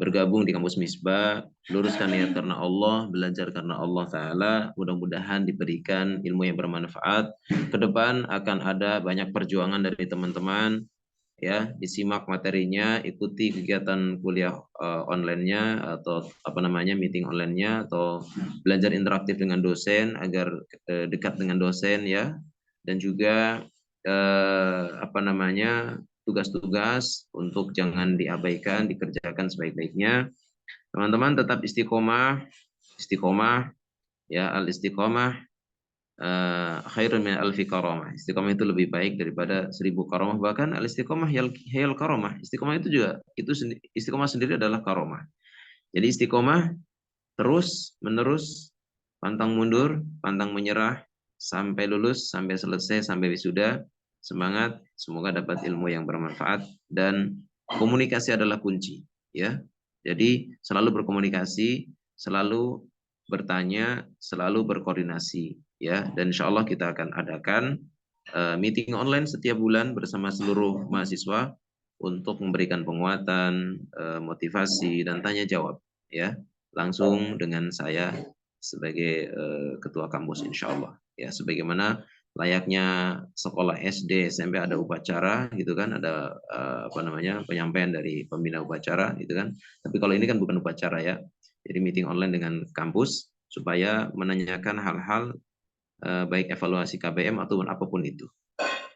Speaker 2: bergabung di kampus Misbah. Luruskan niat karena Allah, belajar karena Allah Ta'ala. Mudah-mudahan diberikan ilmu yang bermanfaat. Ke depan akan ada banyak perjuangan dari teman-teman. Ya, disimak materinya, ikuti kegiatan kuliah online-nya atau meeting online-nya, atau belajar interaktif dengan dosen agar dekat dengan dosen ya, dan juga tugas-tugas untuk jangan diabaikan, dikerjakan sebaik-baiknya. Teman-teman tetap istiqomah ya, al-istiqomah khairun min alfi karamah. Istiqomah itu lebih baik daripada 1000 karamah, bahkan al-istiqomah hiyal karamah. Istiqomah itu juga, istiqomah sendiri adalah karamah. Jadi istiqomah terus menerus, pantang mundur, pantang menyerah sampai lulus, sampai selesai, sampai wisuda. Semangat, semoga dapat ilmu yang bermanfaat, dan komunikasi adalah kunci ya. Jadi selalu berkomunikasi, selalu bertanya, selalu berkoordinasi ya, dan insya Allah kita akan adakan meeting online setiap bulan bersama seluruh mahasiswa untuk memberikan penguatan, motivasi, dan tanya jawab ya, langsung dengan saya sebagai ketua kampus insya Allah ya, sebagaimana layaknya sekolah SD, SMP ada upacara gitu kan, ada penyampaian dari pembina upacara gitu kan. Tapi kalau ini kan bukan upacara ya, jadi meeting online dengan kampus supaya menanyakan hal-hal baik evaluasi KBM ataupun apapun itu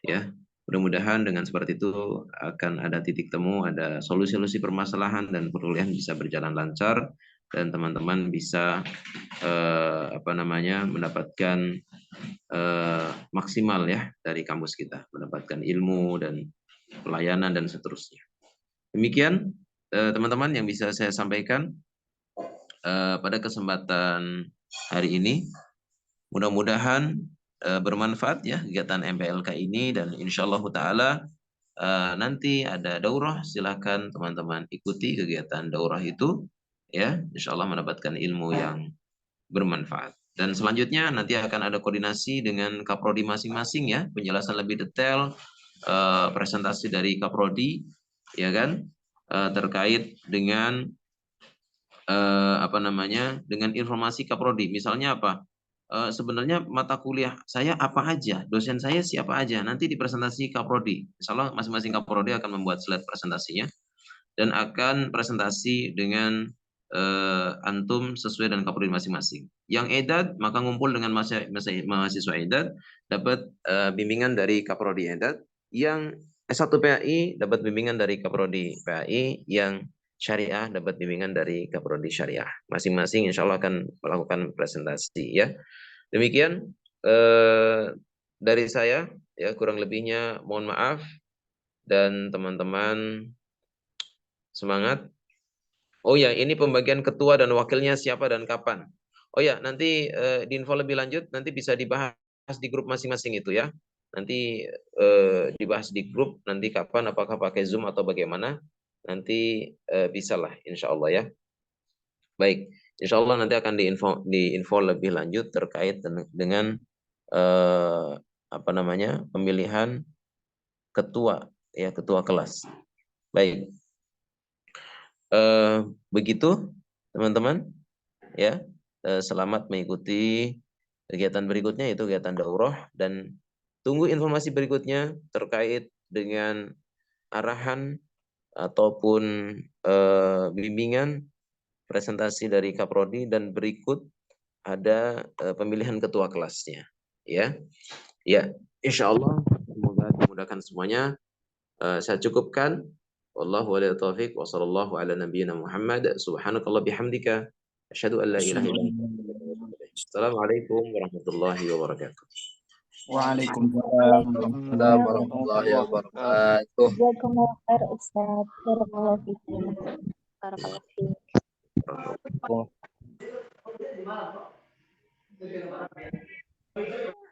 Speaker 2: ya. Mudah-mudahan dengan seperti itu akan ada titik temu, ada solusi-solusi permasalahan, dan perkuliahan bisa berjalan lancar, dan teman-teman bisa mendapatkan maksimal ya dari kampus kita, mendapatkan ilmu dan pelayanan dan seterusnya. Demikian teman-teman yang bisa saya sampaikan pada kesempatan hari ini. Mudah-mudahan bermanfaat ya kegiatan MPLK ini, dan insyaallah taala nanti ada daurah, silakan teman-teman ikuti kegiatan daurah itu ya, insyaallah mendapatkan ilmu yang bermanfaat. Dan selanjutnya nanti akan ada koordinasi dengan kaprodi masing-masing ya, penjelasan lebih detail, presentasi dari kaprodi ya kan, terkait dengan dengan informasi kaprodi, misalnya apa, sebenarnya mata kuliah saya apa aja, dosen saya siapa aja, nanti di presentasi Kaprodi. Insya Allah masing-masing Kaprodi akan membuat slide presentasinya dan akan presentasi dengan antum sesuai dengan Kaprodi masing-masing. Yang edad maka ngumpul dengan mahasiswa edad dapat bimbingan dari Kaprodi edad. Yang S1 PAI dapat bimbingan dari Kaprodi PAI, yang syariah dapat bimbingan dari Kaprodi syariah. Masing-masing insya Allah akan melakukan presentasi ya. Demikian dari saya ya, kurang lebihnya mohon maaf, dan teman-teman semangat. Oh ya, ini pembagian ketua dan wakilnya siapa dan kapan. Oh ya, nanti di info lebih lanjut nanti bisa dibahas di grup masing-masing itu ya. Nanti dibahas di grup nanti kapan, apakah pakai Zoom atau bagaimana. Nanti bisalah insya Allah ya. Baik, insya Allah nanti akan di info lebih lanjut terkait dengan apa namanya, pemilihan ketua ya, ketua kelas. Baik, begitu teman-teman ya. Selamat mengikuti kegiatan berikutnya, yaitu kegiatan daurah, dan tunggu informasi berikutnya terkait dengan arahan ataupun bimbingan presentasi dari Kaprodi, dan berikut ada pemilihan ketua kelasnya ya. Ya, insya Allah semoga dimudahkan semuanya. Saya cukupkan. Wallahu a'lam bishawab. Wa sallallahu ala nabiyyina Muhammad. Subhanakallah bihamdika asyhadu an la ilaha illa anta. Assalamualaikum warahmatullahi wabarakatuh.
Speaker 23: Waalaikumsalam warahmatullahi wabarakatuh.
Speaker 9: Jazakumullah khair Ustaz. Barakallahu fiikum. Barakallahu fiik.